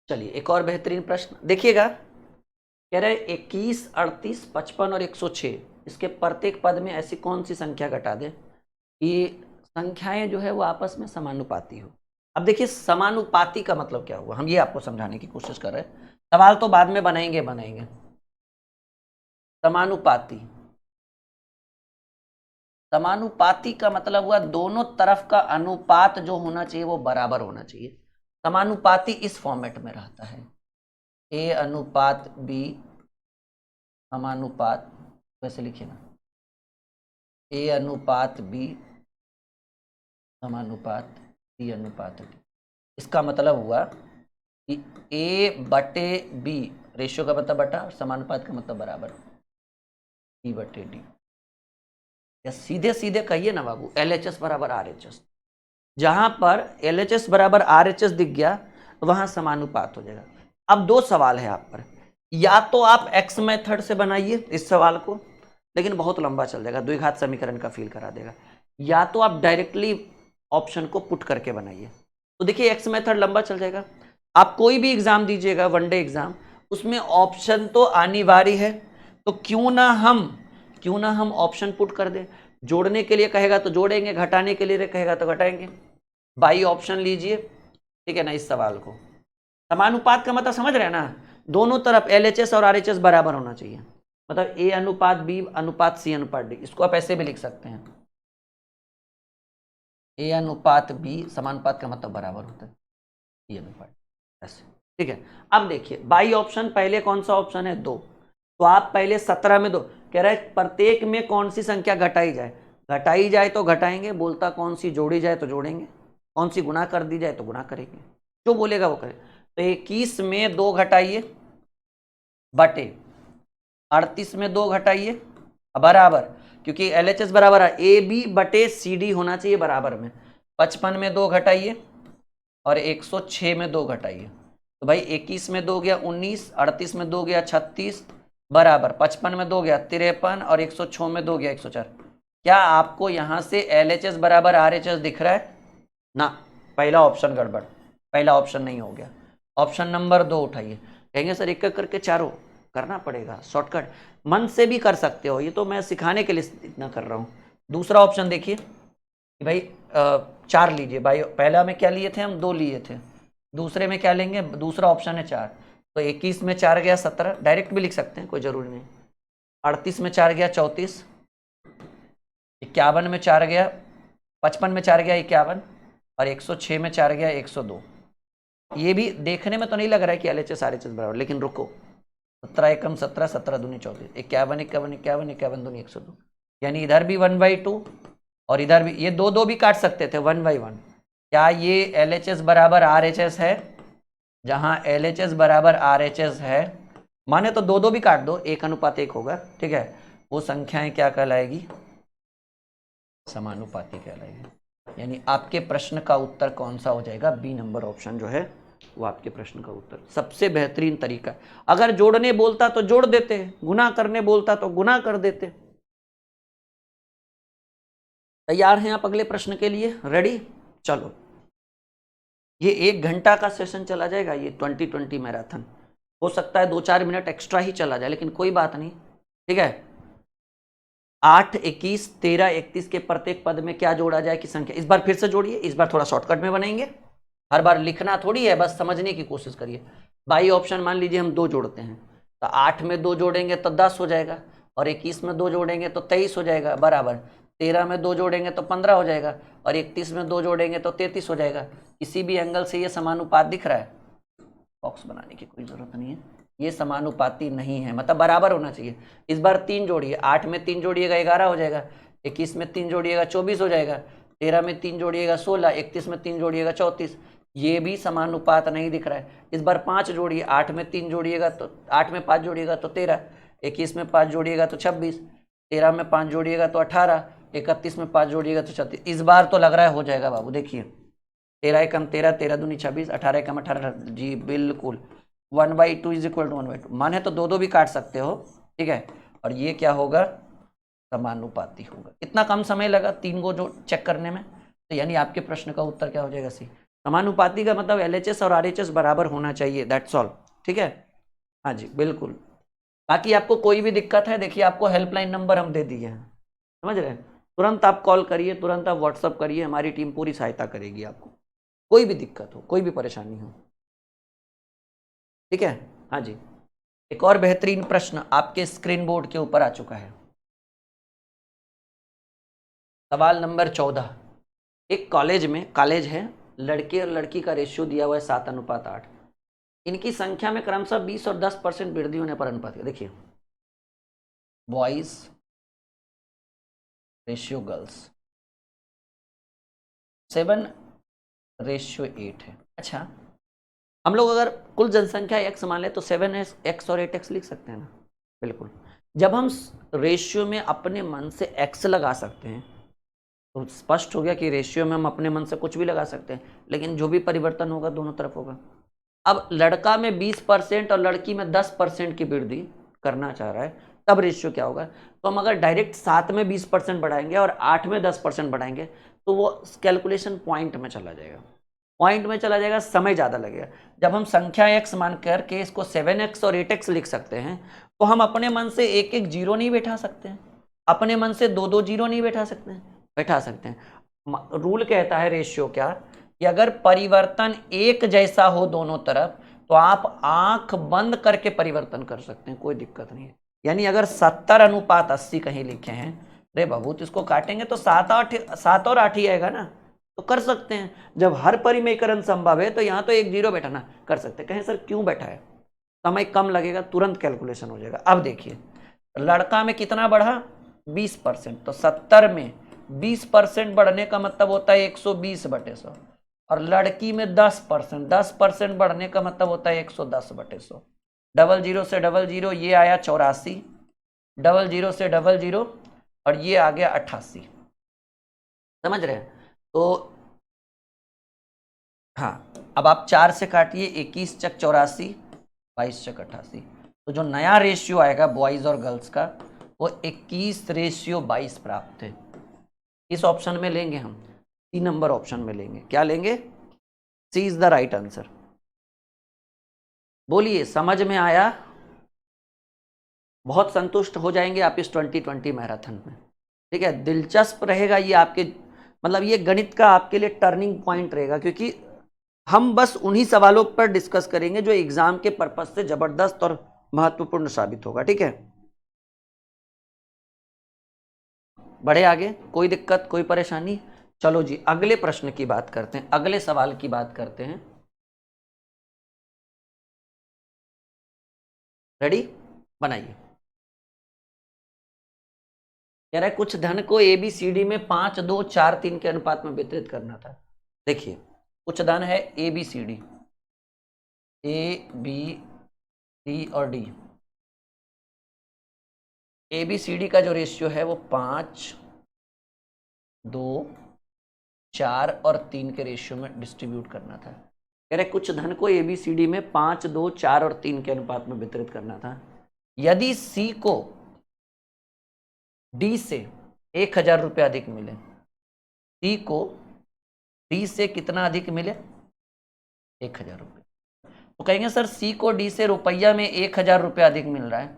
चलिए एक और बेहतरीन प्रश्न देखिएगा, कह रहे 21, 38, 55 और 106, इसके प्रत्येक पद में ऐसी कौन सी संख्या घटा दे कि संख्याएं जो है वो आपस में समानुपाती हो। अब देखिए समानुपाती का मतलब क्या हुआ, हम ये आपको समझाने की कोशिश कर रहे हैं, सवाल तो बाद में बनाएंगे। समानुपाती का मतलब हुआ दोनों तरफ का अनुपात जो होना चाहिए वो बराबर होना चाहिए। समानुपाती इस फॉर्मेट में रहता है, A अनुपात B समानुपात, वैसे लिखिए ना, A अनुपात B समानुपात B अनुपात D। इसका मतलब हुआ कि A/B, रेशियो का मतलब बटा, समानुपात का मतलब बराबर, D/D। या सीधे सीधे कहिए ना बाबू, LHS बराबर RHS, जहां पर LHS बराबर RHS दिख गया वहां समानुपात हो जाएगा। अब 2 सवाल है आप पर, या तो आप एक्स मेथड से बनाइए इस सवाल को, लेकिन बहुत लंबा चल जाएगा, द्विघात समीकरण का फील करा देगा, या तो आप डायरेक्टली ऑप्शन को पुट करके बनाइए। तो देखिए एक्स मेथड लंबा चल जाएगा, आप कोई भी एग्जाम दीजिएगा, वनडे एग्जाम, उसमें ऑप्शन तो अनिवार्य है, तो क्यों ना हम ऑप्शन पुट कर दें। जोड़ने के लिए कहेगा तो जोड़ेंगे, घटाने के लिए कहेगा तो घटाएंगे। बाई ऑप्शन लीजिए, ठीक है ना। इस सवाल को समानुपात का मतलब समझ रहे हैं ना, दोनों तरफ LHS और RHS बराबर होना चाहिए, मतलब A अनुपात B अनुपात C अनुपात D। इसको आप ऐसे भी लिख सकते हैं, A अनुपात B समानुपात का मतलब बराबर होता है C अनुपात, ऐसे, ठीक है। अब देखिए बाई ऑप्शन, पहले कौन सा ऑप्शन है 2, तो आप पहले 17 में 2, कह रहा है प्रत्येक में कौन सी संख्या घटाई जाए तो घटाएंगे, बोलता कौन सी जोड़ी जाए तो जोड़ेंगे, कौन सी गुना कर दी जाए तो गुना करेंगे, जो बोलेगा वो करें। तो 21 में 2 घटाइए बटे 38 में 2 घटाइए बराबर, क्योंकि LHS बराबर है AB/CD होना चाहिए बराबर में। 55 में 2 घटाइए और 106 में 2 घटाइए, तो भाई 21 में 2 गया 19, 38 में 2 गया 36 बराबर, 55 में 2 गया 53 और 106 में 2 गया 104। क्या आपको यहां से LHS बराबर RHS दिख रहा है ना? पहला ऑप्शन गड़बड़, पहला ऑप्शन नहीं हो गया। ऑप्शन नंबर 2 उठाइए। कहेंगे सर एक एक करके चारों करना पड़ेगा, शॉर्टकट मन से भी कर सकते हो, ये तो मैं सिखाने के लिए इतना कर रहा हूँ। दूसरा ऑप्शन देखिए कि भाई 4 लीजिए, भाई पहला में क्या लिए थे हम, 2 लिए थे, दूसरे में क्या लेंगे, दूसरा ऑप्शन है 4, तो 21 में 4 गया 17, डायरेक्ट भी लिख सकते हैं कोई जरूरी नहीं। 38 में 4 गया 34, 51 में 4 गया, 55 में 4 गया 51 और 106 में 4 गया 102। ये भी देखने में तो नहीं लग रहा है कि LHS RHS बराबर, लेकिन रुको, 17 एकम 17, 17 दूनी 24, 51 51 51 51 दूनी 102, यानी इधर भी 1/2 और इधर भी, ये 2 2 भी काट सकते थे 1/1। क्या ये LHS बराबर RHS है? जहां LHS बराबर RHS है माने तो 2 2 भी काट दो, 1:1 होगा, ठीक है। वो संख्याएं क्या कहलाएगी, समानुपाती कहलाएगी। यानी आपके प्रश्न का उत्तर कौन सा हो जाएगा, B नंबर ऑप्शन जो है वो आपके प्रश्न का उत्तर सबसे बेहतरीन तरीका। अगर जोड़ने बोलता तो जोड़ देते, गुना करने बोलता तो गुना कर देते। तैयार हैं आप अगले प्रश्न के लिए, रेडी? चलो, ये 1 घंटा का सेशन चला जाएगा, ये 2020 मैराथन, हो सकता है 2-4 मिनट एक्स्ट्रा ही चला जाए, लेकिन कोई बात नहीं, ठीक है। 8, 21, 13, 31 के प्रत्येक पद में क्या जोड़ा जाए की संख्या, इस बार फिर से जोड़िए, इस बार थोड़ा शॉर्टकट में बनाएंगे, हर बार लिखना थोड़ी है, बस समझने की कोशिश करिए। बाई ऑप्शन मान लीजिए हम 2 जोड़ते हैं, तो 8 में 2 जोड़ेंगे तो 10 हो जाएगा, और 21 में 2 जोड़ेंगे तो 23 हो जाएगा बराबर, 13 में 2 जोड़ेंगे तो 15 हो जाएगा, और 31 में 2 जोड़ेंगे तो 33 हो जाएगा। किसी भी एंगल से ये समानुपात दिख रहा है, बॉक्स बनाने की कोई जरूरत नहीं है, ये समानुपाती नहीं है, मतलब बराबर होना चाहिए। इस बार 3 जोड़िए, 8 में 3 जोड़िएगा 11 हो जाएगा, 21 में 3 जोड़िएगा 24 हो जाएगा, 13 में 3 जोड़िएगा 16, 31 में 3 जोड़िएगा 34। ये भी समानुपात नहीं दिख रहा है। इस बार 5 जोड़िए, 8 में 3 जोड़िएगा तो 8 में 5 जोड़िएगा तो 13, 21 में 5 जोड़िएगा तो 26, 13 में 5 जोड़िएगा तो 18, 31 में 5 जोड़िएगा तो 36। इस बार तो लग रहा है हो जाएगा बाबू। देखिए 13 एकम 13, 13 दूनी 26, 18 एकम 18, जी बिल्कुल 1/2 इज इक्वल टू 1/2। माने तो दो भी काट सकते हो, ठीक है। और ये क्या होगा, समानुपाती होगा। इतना कम समय लगा 3 को जो चेक करने में, तो यानी आपके प्रश्न का उत्तर क्या हो जाएगा, सी। समानुपाती का मतलब LHS और RHS बराबर होना चाहिए, दैट्स ऑल, ठीक है। हाँ जी बिल्कुल। बाकी आपको कोई भी दिक्कत है, देखिए आपको हेल्पलाइन नंबर हम दे दिए हैं, समझ रहे हैं। तुरंत आप कॉल करिए, तुरंत आप व्हाट्सअप करिए, हमारी टीम पूरी सहायता करेगी आपको, कोई भी दिक्कत हो, कोई भी परेशानी हो, ठीक है। हाँ जी, एक और बेहतरीन प्रश्न आपके स्क्रीन बोर्ड के ऊपर आ चुका है। सवाल नंबर 14। एक कॉलेज है, लड़के और लड़की का रेशियो दिया हुआ है 7:8। इनकी संख्या में क्रमशः 20 और 10% वृद्धि होने पर अनुपात। देखिए बॉयज रेशियो गर्ल्स 7:8 है। अच्छा, हम लोग अगर कुल जनसंख्या x मान ले तो 7x और 8x लिख सकते हैं ना, बिल्कुल। जब हम रेशियो में अपने मन से x लगा सकते हैं तो स्पष्ट हो गया कि रेशियो में हम अपने मन से कुछ भी लगा सकते हैं, लेकिन जो भी परिवर्तन होगा दोनों तरफ होगा। अब लड़का में 20% और लड़की में 10% की वृद्धि करना चाह रहा है, तब रेशियो क्या होगा। तो हम अगर डायरेक्ट 7 में 20% बढ़ाएंगे और 8 में 10% बढ़ाएंगे तो वो कैलकुलेशन पॉइंट में चला जाएगा, पॉइंट में चला जाएगा, समय ज़्यादा लगेगा। जब हम संख्या x मान करके इसको 7x और 8x लिख सकते हैं तो हम अपने मन से एक एक जीरो नहीं बैठा सकते हैं, अपने मन से दो दो जीरो नहीं बैठा सकते हैं, बैठा सकते हैं। रूल कहता है रेशियो क्या, कि अगर परिवर्तन एक जैसा हो दोनों तरफ तो आप आंख बंद करके परिवर्तन कर सकते हैं, कोई दिक्कत नहीं है। यानी अगर 70:80 कहीं लिखे हैं, अरे बाबू तो इसको काटेंगे तो 7 और 8 ही आएगा ना, तो कर सकते हैं। जब हर परिमेयकरण संभव है तो यहाँ तो एक जीरो बैठाना कर सकते हैं। कहें सर क्यों बैठा है, समय कम लगेगा, तुरंत कैलकुलेशन हो जाएगा। अब देखिए लड़का में कितना बढ़ा, 20%, तो 70 में 20% बढ़ने का मतलब होता है 120/100, और लड़की में 10%, 10% बढ़ने का मतलब होता है 110/100। डबल जीरो से डबल जीरो ये आया 84, डबल जीरो से डबल जीरो और ये आ गया 88, समझ रहे हैं। तो हाँ, अब आप 4 से काटिए, 21 चक 84, 22 चक 88। तो जो नया रेशियो आएगा बॉयज और गर्ल्स का वो 21:22 प्राप्त है। इस ऑप्शन में लेंगे हम, 3 नंबर ऑप्शन में लेंगे। क्या लेंगे, सी इज द राइट आंसर। बोलिए समझ में आया, बहुत संतुष्ट हो जाएंगे आप इस 2020 मैराथन में, ठीक है। दिलचस्प रहेगा ये आपके, मतलब ये गणित का आपके लिए टर्निंग पॉइंट रहेगा, क्योंकि हम बस उन्हीं सवालों पर डिस्कस करेंगे जो एग्जाम के पर्पज से जबरदस्त और महत्वपूर्ण साबित होगा, ठीक है। बढ़े आगे, कोई दिक्कत कोई परेशानी। चलो जी अगले प्रश्न की बात करते हैं, अगले सवाल की बात करते हैं। रेडी, बनाइए। कह रहा है कुछ धन को ABCD में 5, 2, 4, 3 के अनुपात में वितरित करना था। देखिए कुछ धन है ABCD, A B C और D। ABCD का जो रेशियो है वो 5, 2, 4 और 3 के रेशियो में डिस्ट्रीब्यूट करना था। कह रहे कुछ धन को ABCD में 5, 2, 4 और 3 के अनुपात में वितरित करना था। यदि C को D से 1,000 रुपये अधिक मिले, C को D से कितना अधिक मिले, 1,000 रुपये। तो कहेंगे सर C को D से रुपया में 1,000 रुपये अधिक मिल रहा है,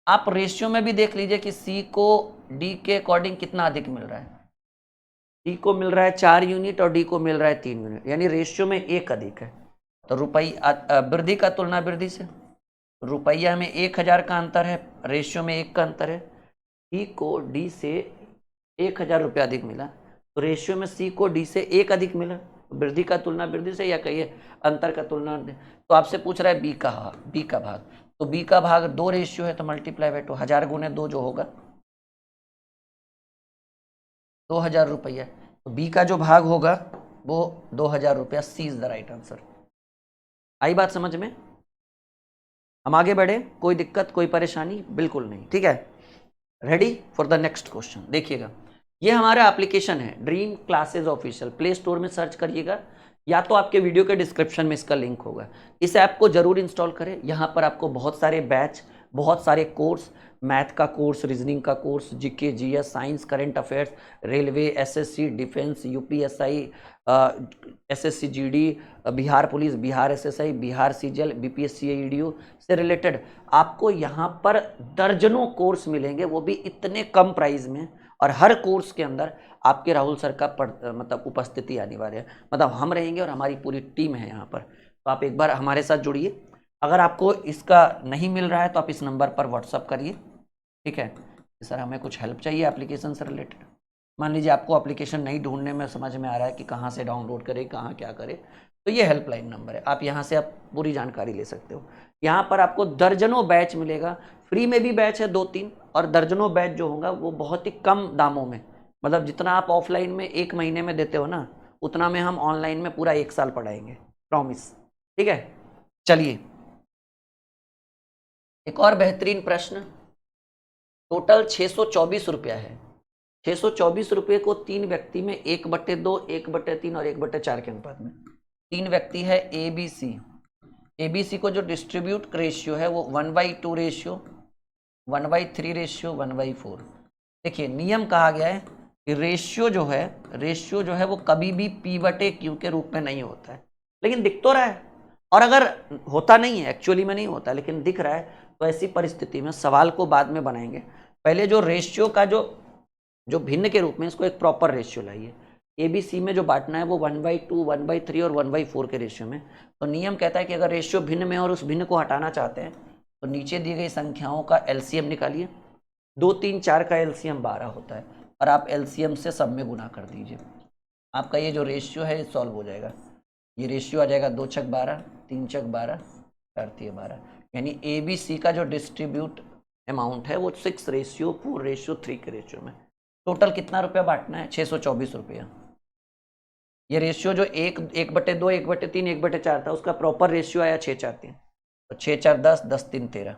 आप रेशियो में भी देख लीजिए कि C को D के अकॉर्डिंग कितना अधिक मिल रहा है। D को मिल रहा है 4 यूनिट और D को मिल रहा है 3 यूनिट, यानी रेशियो में 1 अधिक है। तो वृद्धि का तुलना वृद्धि से, रुपया में 1,000 का अंतर है, रेशियो में 1 का अंतर है। C को D से 1,000 रुपया अधिक मिला, तो रेशियो में C को D से 1 अधिक मिला, वृद्धि का तुलना वृद्धि से, या कहिए अंतर का तुलना। तो आपसे पूछ रहा है B का भाग, तो B का भाग 2 रेशियो है तो मल्टीप्लाई बाय 2, 1000 गुने 2 जो होगा 2000 रुपया। तो बी का जो भाग होगा वो 2000 रुपया। सी इज द राइट आंसर। आई बात समझ में? हम आगे बढ़े, कोई दिक्कत कोई परेशानी? बिल्कुल नहीं, ठीक है। Ready for the next question. देखिएगा, ये हमारा एप्लीकेशन है dream classes official. Play store में सर्च करिएगा या तो आपके वीडियो के डिस्क्रिप्शन में इसका लिंक होगा। इस ऐप को जरूर इंस्टॉल करें। यहाँ पर आपको बहुत सारे बैच, बहुत सारे कोर्स, मैथ का कोर्स, रीजनिंग का course, GK GS, science, current affairs, railway, SSC, defence, UPSI, SSC GD, Bihar police, Bihar SSI, Bihar CGL, BPSC EDU से रिलेटेड आपको यहाँ पर दर्जनों कोर्स मिलेंगे, वो भी इतने कम प्राइस में। और हर कोर्स के अंदर आपके राहुल सर का मतलब उपस्थिति अनिवार्य है। मतलब हम रहेंगे और हमारी पूरी टीम है यहाँ पर। तो आप एक बार हमारे साथ जुड़िए। अगर आपको इसका नहीं मिल रहा है तो आप इस नंबर पर व्हाट्सअप करिए, ठीक है। सर हमें कुछ हेल्प चाहिए एप्लीकेशन से रिलेटेड। मान लीजिए आपको एप्लीकेशन नहीं ढूंढने में समझ में आ रहा है कि कहाँ से डाउनलोड करें, कहाँ क्या करें, तो ये हेल्पलाइन नंबर है, आप यहाँ से आप पूरी जानकारी ले सकते हो। यहाँ पर आपको दर्जनों बैच मिलेगा, फ्री में भी बैच है 2-3, और दर्जनों बैच जो होगा वो बहुत ही कम दामों में। मतलब जितना आप ऑफलाइन में 1 महीने में देते हो ना, उतना में हम ऑनलाइन में पूरा 1 साल पढ़ाएंगे, प्रॉमिस, ठीक है। चलिए एक और बेहतरीन प्रश्न। टोटल 624 रुपया है। 624 रुपये को 3 व्यक्ति में 1/2, 1/3 और 1/4 के अनुपात में, 3 व्यक्ति है ABC। ABC को जो डिस्ट्रीब्यूट रेशियो है वो 1/2 रेशियो, 1/3 रेशियो, 1/4। देखिए नियम कहा गया है कि रेशियो जो है वो कभी भी P/Q के रूप में नहीं होता है। लेकिन दिख तो रहा है, और अगर होता नहीं है, एक्चुअली में नहीं होता लेकिन दिख रहा है, तो ऐसी परिस्थिति में सवाल को बाद में बनाएंगे। पहले जो रेशियो का जो भिन्न के रूप में, इसको एक प्रॉपर रेशियो लाइए। ABC में जो बांटना है वो 1/2, 1/3 और 1/4 के रेशियो में। तो नियम कहता है कि अगर रेशियो भिन्न में और उस भिन्न को हटाना चाहते हैं तो नीचे दी गई संख्याओं का LCM निकालिए। 2, 3, 4 का LCM 12 होता है, और आप LCM से सब में गुना कर दीजिए। आपका ये जो रेशियो है सॉल्व हो जाएगा। ये रेशियो आ जाएगा 2 छक 12, 3 छक 12, 4 तिया 12। यानी ABC का जो डिस्ट्रीब्यूट अमाउंट है वो 6:4:3 के रेशियो में। टोटल कितना रुपया बांटना है? 624 रुपया। ये रेशियो जो 1/2, 1/3, 1/4 था, उसका प्रॉपर रेशियो आया 6/4-3। तो 6/4 10, 10/3 13।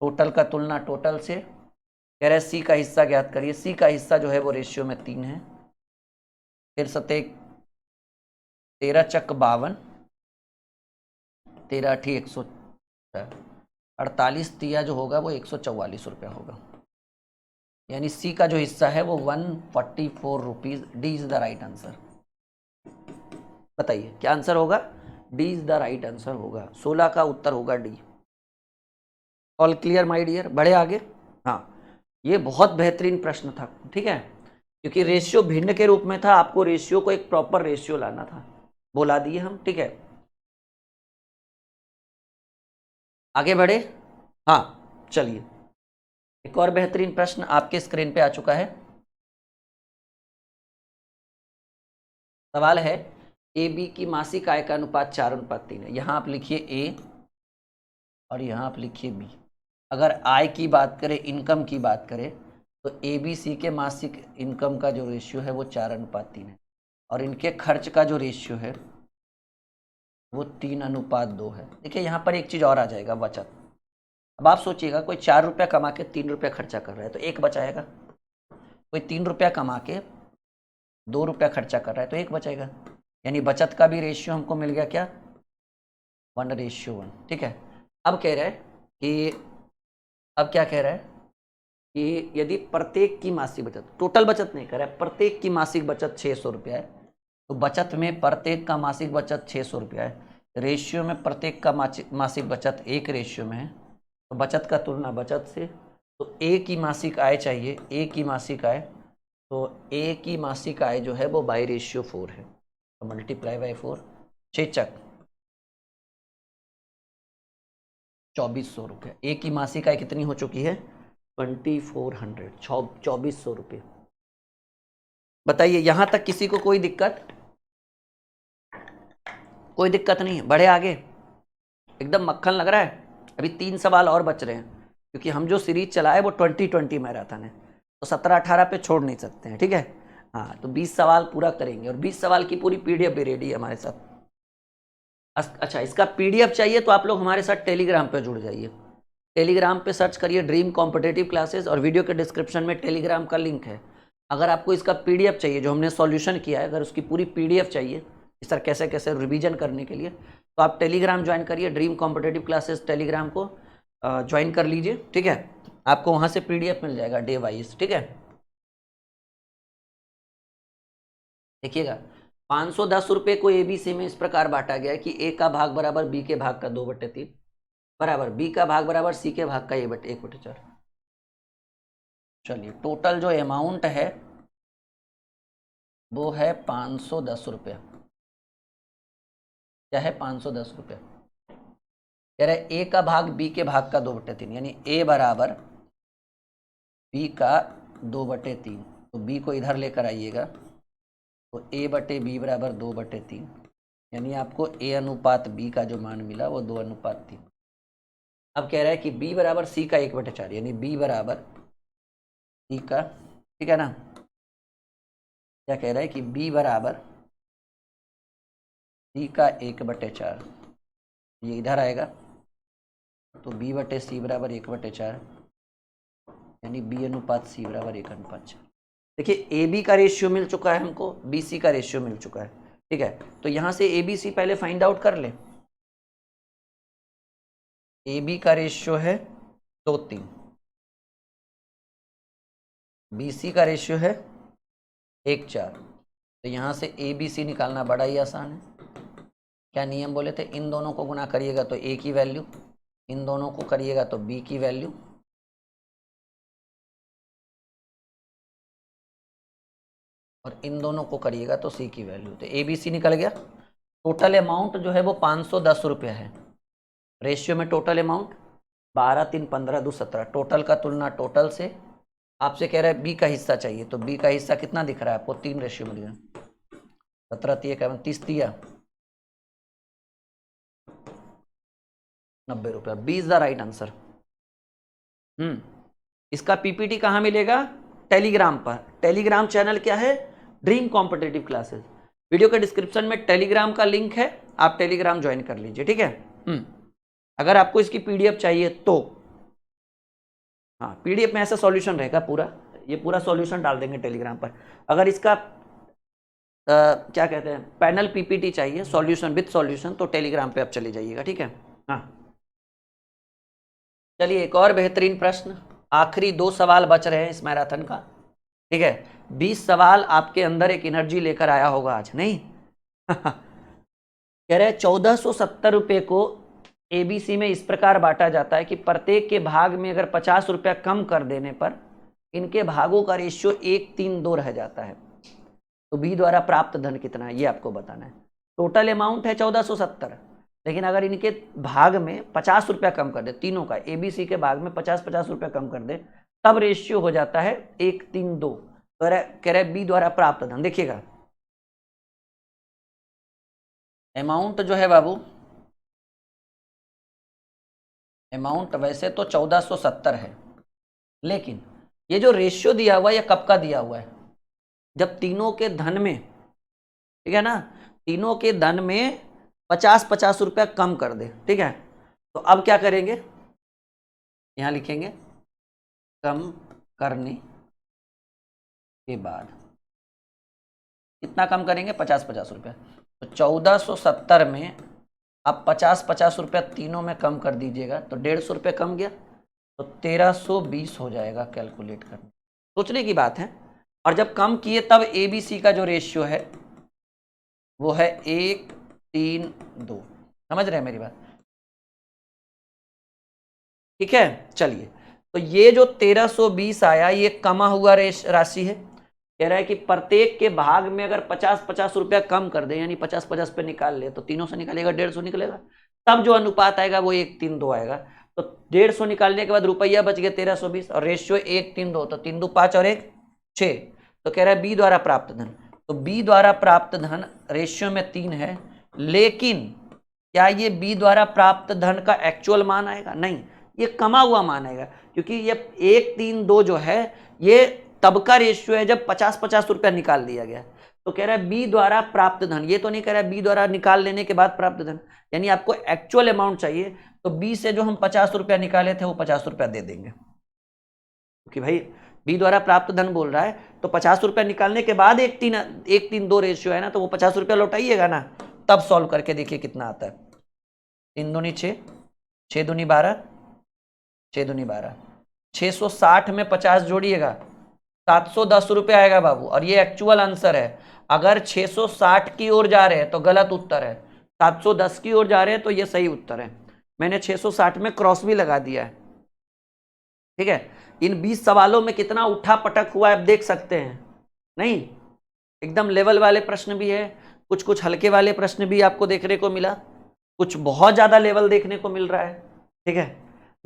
टोटल का तुलना टोटल से। कह रहे सी का हिस्सा ज्ञात करिए। सी का हिस्सा जो है वो रेशियो में 3 है। फिर 7 13 चक 52, 13 8 104, 48 तिया जो होगा वो 144 रुपया होगा। यानी सी का जो हिस्सा है वो 144 rupees. D is the right answer. बताइए क्या आंसर होगा? D is the right answer होगा। 16 का उत्तर होगा D. All clear my dear? बढ़े आगे। हाँ, ये बहुत बेहतरीन प्रश्न था, ठीक है, क्योंकि रेशियो भिन्न के रूप में था, आपको रेशियो को एक प्रॉपर रेशियो लाना था, बोला दिए हम, ठीक है। आगे बढ़े। हाँ चलिए, एक और बेहतरीन प्रश्न आपके स्क्रीन पे आ चुका है। सवाल है AB की मासिक आय का अनुपात 4:3 है। यहां आप लिखिए A और यहां आप लिखिए B। अगर आय की बात करें, इनकम की बात करें, तो ABC के मासिक इनकम का जो रेशियो है वो 4:3 है, और इनके खर्च का जो रेशियो है वो 3:2 है। देखिए यहाँ पर एक चीज़ और आ जाएगा, बचत। अब आप सोचिएगा, कोई 4 रुपया कमा के 3 रुपया खर्चा कर रहा है तो 1 बचाएगा। कोई 3 रुपया कमा के 2 रुपया खर्चा कर रहा है तो 1 बचेगा। यानी बचत का भी रेशियो हमको मिल गया क्या? 1:1, ठीक है। अब कह रहा है कि, अब क्या कह रहा है कि यदि प्रत्येक की मासिक बचत, टोटल बचत नहीं कर रहा है, प्रत्येक की मासिक बचत 600 रुपया है, तो बचत में प्रत्येक का मासिक बचत 600 रुपया है, रेशियो में प्रत्येक का मासिक बचत 1 रेशियो में है, तो बचत का तुलना बचत से। तो ए की मासिक आय चाहिए, ए की मासिक आय, तो ए की मासिक आय जो है वो बाई रेशियो 4 है, तो मल्टीप्लाई बाई 4, 6 चक 2400 रुपये। ए की मासिक आय कितनी हो चुकी है? 2400, 2400 रुपये। बताइए यहां तक किसी को कोई दिक्कत? कोई दिक्कत नहीं है, बढ़े आगे। एकदम मक्खन लग रहा है। अभी 3 सवाल और बच रहे हैं, क्योंकि हम जो सीरीज चलाए वो 2020 मैराथन है। तो 17-18 पे छोड़ नहीं सकते हैं, ठीक है। हाँ, तो 20 सवाल पूरा करेंगे और 20 सवाल की पूरी पीडीएफ भी रेडी है हमारे साथ। अच्छा, इसका पीडीएफ चाहिए तो आप लोग हमारे साथ टेलीग्राम पे जुड़ जाइए। टेलीग्राम पे सर्च करिए ड्रीम कॉम्पिटिटिव क्लासेस और वीडियो के डिस्क्रिप्शन में टेलीग्राम का लिंक है। अगर आपको इसका पीडीएफ चाहिए जो हमने सॉल्यूशन किया है, अगर उसकी पूरी पीडीएफ चाहिए इस तरह कैसे कैसे रिवीजन करने के लिए, तो आप टेलीग्राम ज्वाइन करिए, ड्रीम कॉम्पिटिटिव क्लासेस टेलीग्राम को ज्वाइन कर लीजिए, ठीक है। आपको वहाँ से पीडीएफ मिल जाएगा डे वाइज, ठीक है। देखिएगा, 510 रुपये को एबीसी में इस प्रकार बांटा गया है कि ए का भाग बराबर बी के भाग का 2/3 बराबर बी का भाग बराबर सी के भाग का 1/4। चलिए, टोटल जो अमाउंट है वो है 510 रुपये। क्या है? 510 रुपये। कह रहे ए का भाग बी के भाग का 2/3, यानी ए बराबर बी का 2/3। तो बी को इधर लेकर आइएगा, तो ए बटे बी बराबर 2/3, यानी आपको ए अनुपात बी का जो मान मिला वो 2:3। अब कह रहा है कि बी बराबर सी का 1/4, यानी बी बराबर सी का, ठीक है ना। क्या कह रहा है कि बी बराबर सी का 1/4, ये इधर आएगा, तो बी बटे सी बराबर 1/4, यानी बी अनुपात सी बराबर 1:4। देखिए, ए बी का रेशियो मिल चुका है हमको, बी सी का रेशियो मिल चुका है, ठीक है। तो यहां से ए बी सी पहले फाइंड आउट कर ले। ए बी का रेशियो है 2:3, बी सी का रेशियो है 1:4। तो यहां से ए बी सी निकालना बड़ा ही आसान है। क्या नियम बोले थे? इन दोनों को गुना करिएगा तो ए की वैल्यू, इन दोनों को करिएगा तो बी की वैल्यू, और इन दोनों को करिएगा तो सी की वैल्यू। तो ए बी सी निकल गया। टोटल अमाउंट जो है वो 510 रुपये है। रेशियो में टोटल अमाउंट 12, 3, 15, 2, 17। टोटल का तुलना टोटल से। आपसे कह रहा है बी का हिस्सा चाहिए, तो बी का हिस्सा कितना दिख रहा है आपको? 3 रेशियो मिल गया। 17 3 31 30 90 रुपया। B is the right answer. इसका पीपीटी कहाँ मिलेगा? टेलीग्राम पर। टेलीग्राम चैनल क्या है? Dream competitive classes. वीडियो के डिस्क्रिप्शन में टेलीग्राम का लिंक है, आप टेलीग्राम ज्वाइन कर लीजिए, ठीक है। अगर आपको इसकी पीडीएफ चाहिए तो हाँ, पीडीएफ में ऐसा सॉल्यूशन रहेगा पूरा, ये पूरा सॉल्यूशन डाल देंगे टेलीग्राम पर। अगर इसका क्या कहते हैं, पैनल पीपीटी चाहिए, सॉल्यूशन विद सॉल्यूशन, तो टेलीग्राम पे आप चले जाइएगा, ठीक है। हाँ, चलिए एक और बेहतरीन प्रश्न। आखिरी 2 सवाल बच रहे हैं इस मैराथन का, ठीक है। 20 सवाल आपके अंदर एक एनर्जी लेकर आया होगा आज, नहीं? कह रहे 1470 रुपये को एबीसी में इस प्रकार बांटा जाता है कि प्रत्येक के भाग में अगर 50 रुपया कम कर देने पर इनके भागों का रेशियो 1:3:2 रह जाता है। तो बी द्वारा प्राप्त धन कितना है, ये आपको बताना है। टोटल अमाउंट है 1470, लेकिन अगर इनके भाग में 50 रुपया कम कर दे, तीनों का एबीसी के भाग में 50-50 रुपया कम कर दे, तब रेशियो हो जाता है 1:3:2। तो कह रहे बी द्वारा प्राप्त धन। देखिएगा, अमाउंट जो है बाबू, अमाउंट वैसे तो 1470 है, लेकिन ये जो रेशियो दिया हुआ है ये कब का दिया हुआ है? जब तीनों के धन में, ठीक है ना, तीनों के धन में 50-50 रुपया कम कर दे, ठीक है। तो अब क्या करेंगे, यहां लिखेंगे कम करने के बाद कितना कम करेंगे? 50-50 रुपया। तो 1470 में आप 50-50 रुपया तीनों में कम कर दीजिएगा तो 150 रुपये कम गया, तो 1320 हो जाएगा कैलकुलेट करने। सोचने की बात है। और जब कम किए तब एबीसी का जो रेशियो है वो है 1:3:2। समझ रहे हैं मेरी बात? ठीक है, चलिए। तो ये जो 1320 आया ये कमा हुआ राशि है। कह रहा है कि प्रत्येक के भाग में अगर 50-50 रुपया कम कर दे, यानी 50-50 पे निकाल ले, तो तीनों से निकालेगा 150 निकलेगा, तब जो अनुपात आएगा वो 1:3:2 आएगा। तो 150 निकालने के बाद रुपया बच गया 1320 और रेशियो 1:3:2, तो 3 2 5 और 1 6। तो कह रहा है बी द्वारा प्राप्त धन। तो बी द्वारा प्राप्त धन रेशियो में 3 है, लेकिन क्या ये बी द्वारा प्राप्त धन का एक्चुअल मान आएगा? नहीं, ये कमा हुआ मान आएगा, क्योंकि ये 1:3:2 जो है ये तब का रेशियो है जब 50-50 रुपया निकाल लिया गया। तो कह रहा है बी द्वारा प्राप्त धन, ये तो नहीं कह रहा है बी द्वारा निकाल लेने के बाद प्राप्त धन, यानी आपको एक्चुअल अमाउंट चाहिए। तो बी से जो हम 50 रुपया निकाले थे वो 50 रुपया दे देंगे, क्योंकि भाई बी द्वारा प्राप्त धन बोल रहा है, तो 50 रुपया निकालने के बाद 1:3:2 रेशियो है ना, तो वो 50 रुपया लौटाइएगा ना। तब सॉल्व करके देखिए कितना आता है। 3 दूनी 6, 6 दूनी 12, 6 दूनी 12, 660 में 50 जोड़िएगा 710 रुपये आएगा बाबू। और ये एक्चुअल आंसर है। अगर 660 की ओर जा रहे हैं तो गलत उत्तर है, 710 की ओर जा रहे हैं तो ये सही उत्तर है। मैंने 660 में क्रॉस भी लगा दिया है, ठीक है। इन 20 सवालों में कितना उठा पटक हुआ आप देख सकते हैं, नहीं एकदम लेवल वाले प्रश्न भी है, कुछ कुछ हल्के वाले प्रश्न भी आपको देखने को मिला, कुछ बहुत ज्यादा लेवल देखने को मिल रहा है, ठीक है।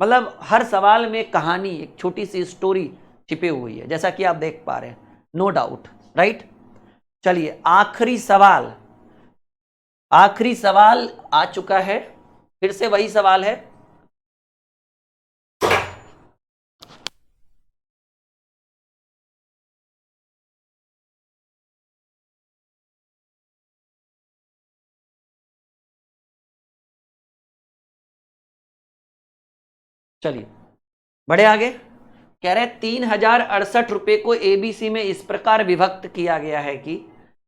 मतलब हर सवाल में कहानी, एक छोटी सी स्टोरी छिपी हुई है, जैसा कि आप देख पा रहे हैं, नो डाउट, राइट। चलिए आखिरी सवाल आ चुका है, फिर से वही सवाल है। चलिए बड़े आगे, कह रहे 3068 रुपए को एबीसी में इस प्रकार विभक्त किया गया है कि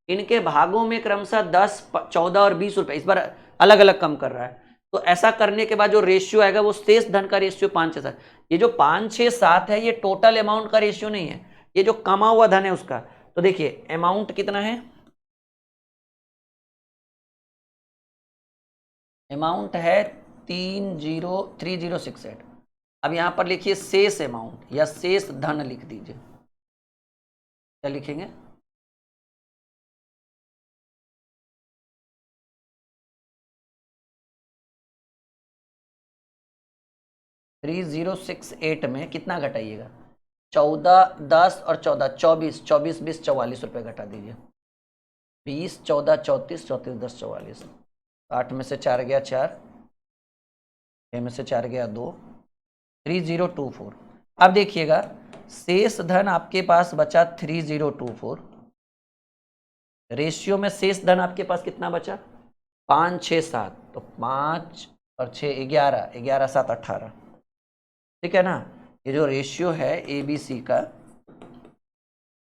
इनके भागों में क्रमशः 10, 14 और 20 रुपए, इस बार अलग अलग कम कर रहा है। तो ऐसा करने के बाद जो रेशियो आएगा वो शेष धन का रेशियो 5-6-7। ये जो 5-6-7 है ये टोटल अमाउंट का रेशियो नहीं है, ये जो कमा हुआ धन है उसका। तो देखिए अमाउंट कितना है, अमाउंट है 3068। अब यहां पर लिखिए शेष अमाउंट या शेष धन लिख दीजिए, क्या लिखेंगे, $3068 में कितना घटाइएगा, 14, 10 और 14, 24, 24, 20, 44 रुपये घटा दीजिए। 20, 14, 34, 34, 10, 44, 8 में से 4 गया 4, 6 में से 4 गया 2, 3024। अब देखिएगा शेष धन आपके पास बचा 3024, रेशियो में शेष धन आपके पास कितना बचा, 5-6-7, तो 5 और 6 11, 11 7 18, ठीक है ना। ये जो रेशियो है एबीसी का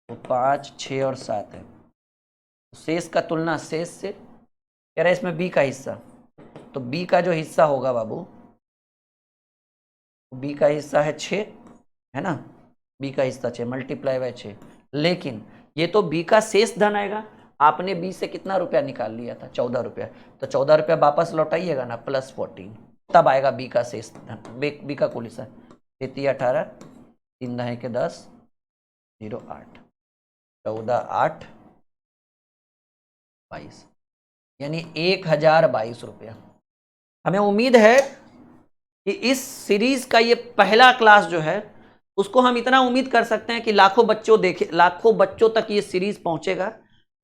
वो 5, 6 और 7 है। शेष का तुलना शेष से, कह रहा है इसमें बी का हिस्सा, तो बी का जो हिस्सा होगा बाबू, बी का हिस्सा है 6, है ना, बी का हिस्सा 6 मल्टीप्लाई बाय 6। लेकिन ये तो बी का शेष धन आएगा, आपने बी से कितना रुपया निकाल लिया था, 14 रुपया, तो 14 रुपया वापस लौटाइएगा ना, +14, तब आएगा बी का शेष धन, बी का कुल हिस्सा। 33 18, 3 दहे के 10, 0 8, 14 8 22, यानी 1022 रुपया। हमें उम्मीद है कि इस सीरीज का ये पहला क्लास जो है उसको हम इतना उम्मीद कर सकते हैं कि लाखों बच्चों तक ये सीरीज पहुंचेगा,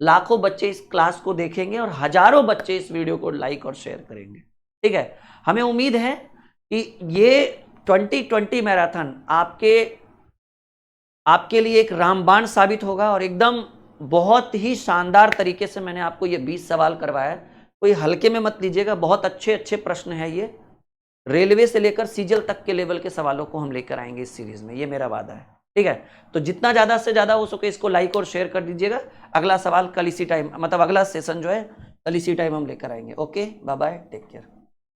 लाखों बच्चे इस क्लास को देखेंगे और हजारों बच्चे इस वीडियो को लाइक और शेयर करेंगे, ठीक है। हमें उम्मीद है कि ये 2020 मैराथन आपके लिए एक रामबाण साबित होगा, और एकदम बहुत ही शानदार तरीके से मैंने आपको ये 20 सवाल करवाया, कोई हल्के में मत लीजिएगा, बहुत अच्छे अच्छे प्रश्न है ये। रेलवे से लेकर सीजल तक के लेवल के सवालों को हम लेकर आएंगे इस सीरीज में, ये मेरा वादा है, ठीक है। तो जितना ज़्यादा से ज़्यादा हो सके इसको लाइक और शेयर कर दीजिएगा। अगला सवाल कल इसी टाइम, मतलब अगला सेशन जो है कल इसी टाइम हम लेकर आएंगे। Okay, bye bye, take care.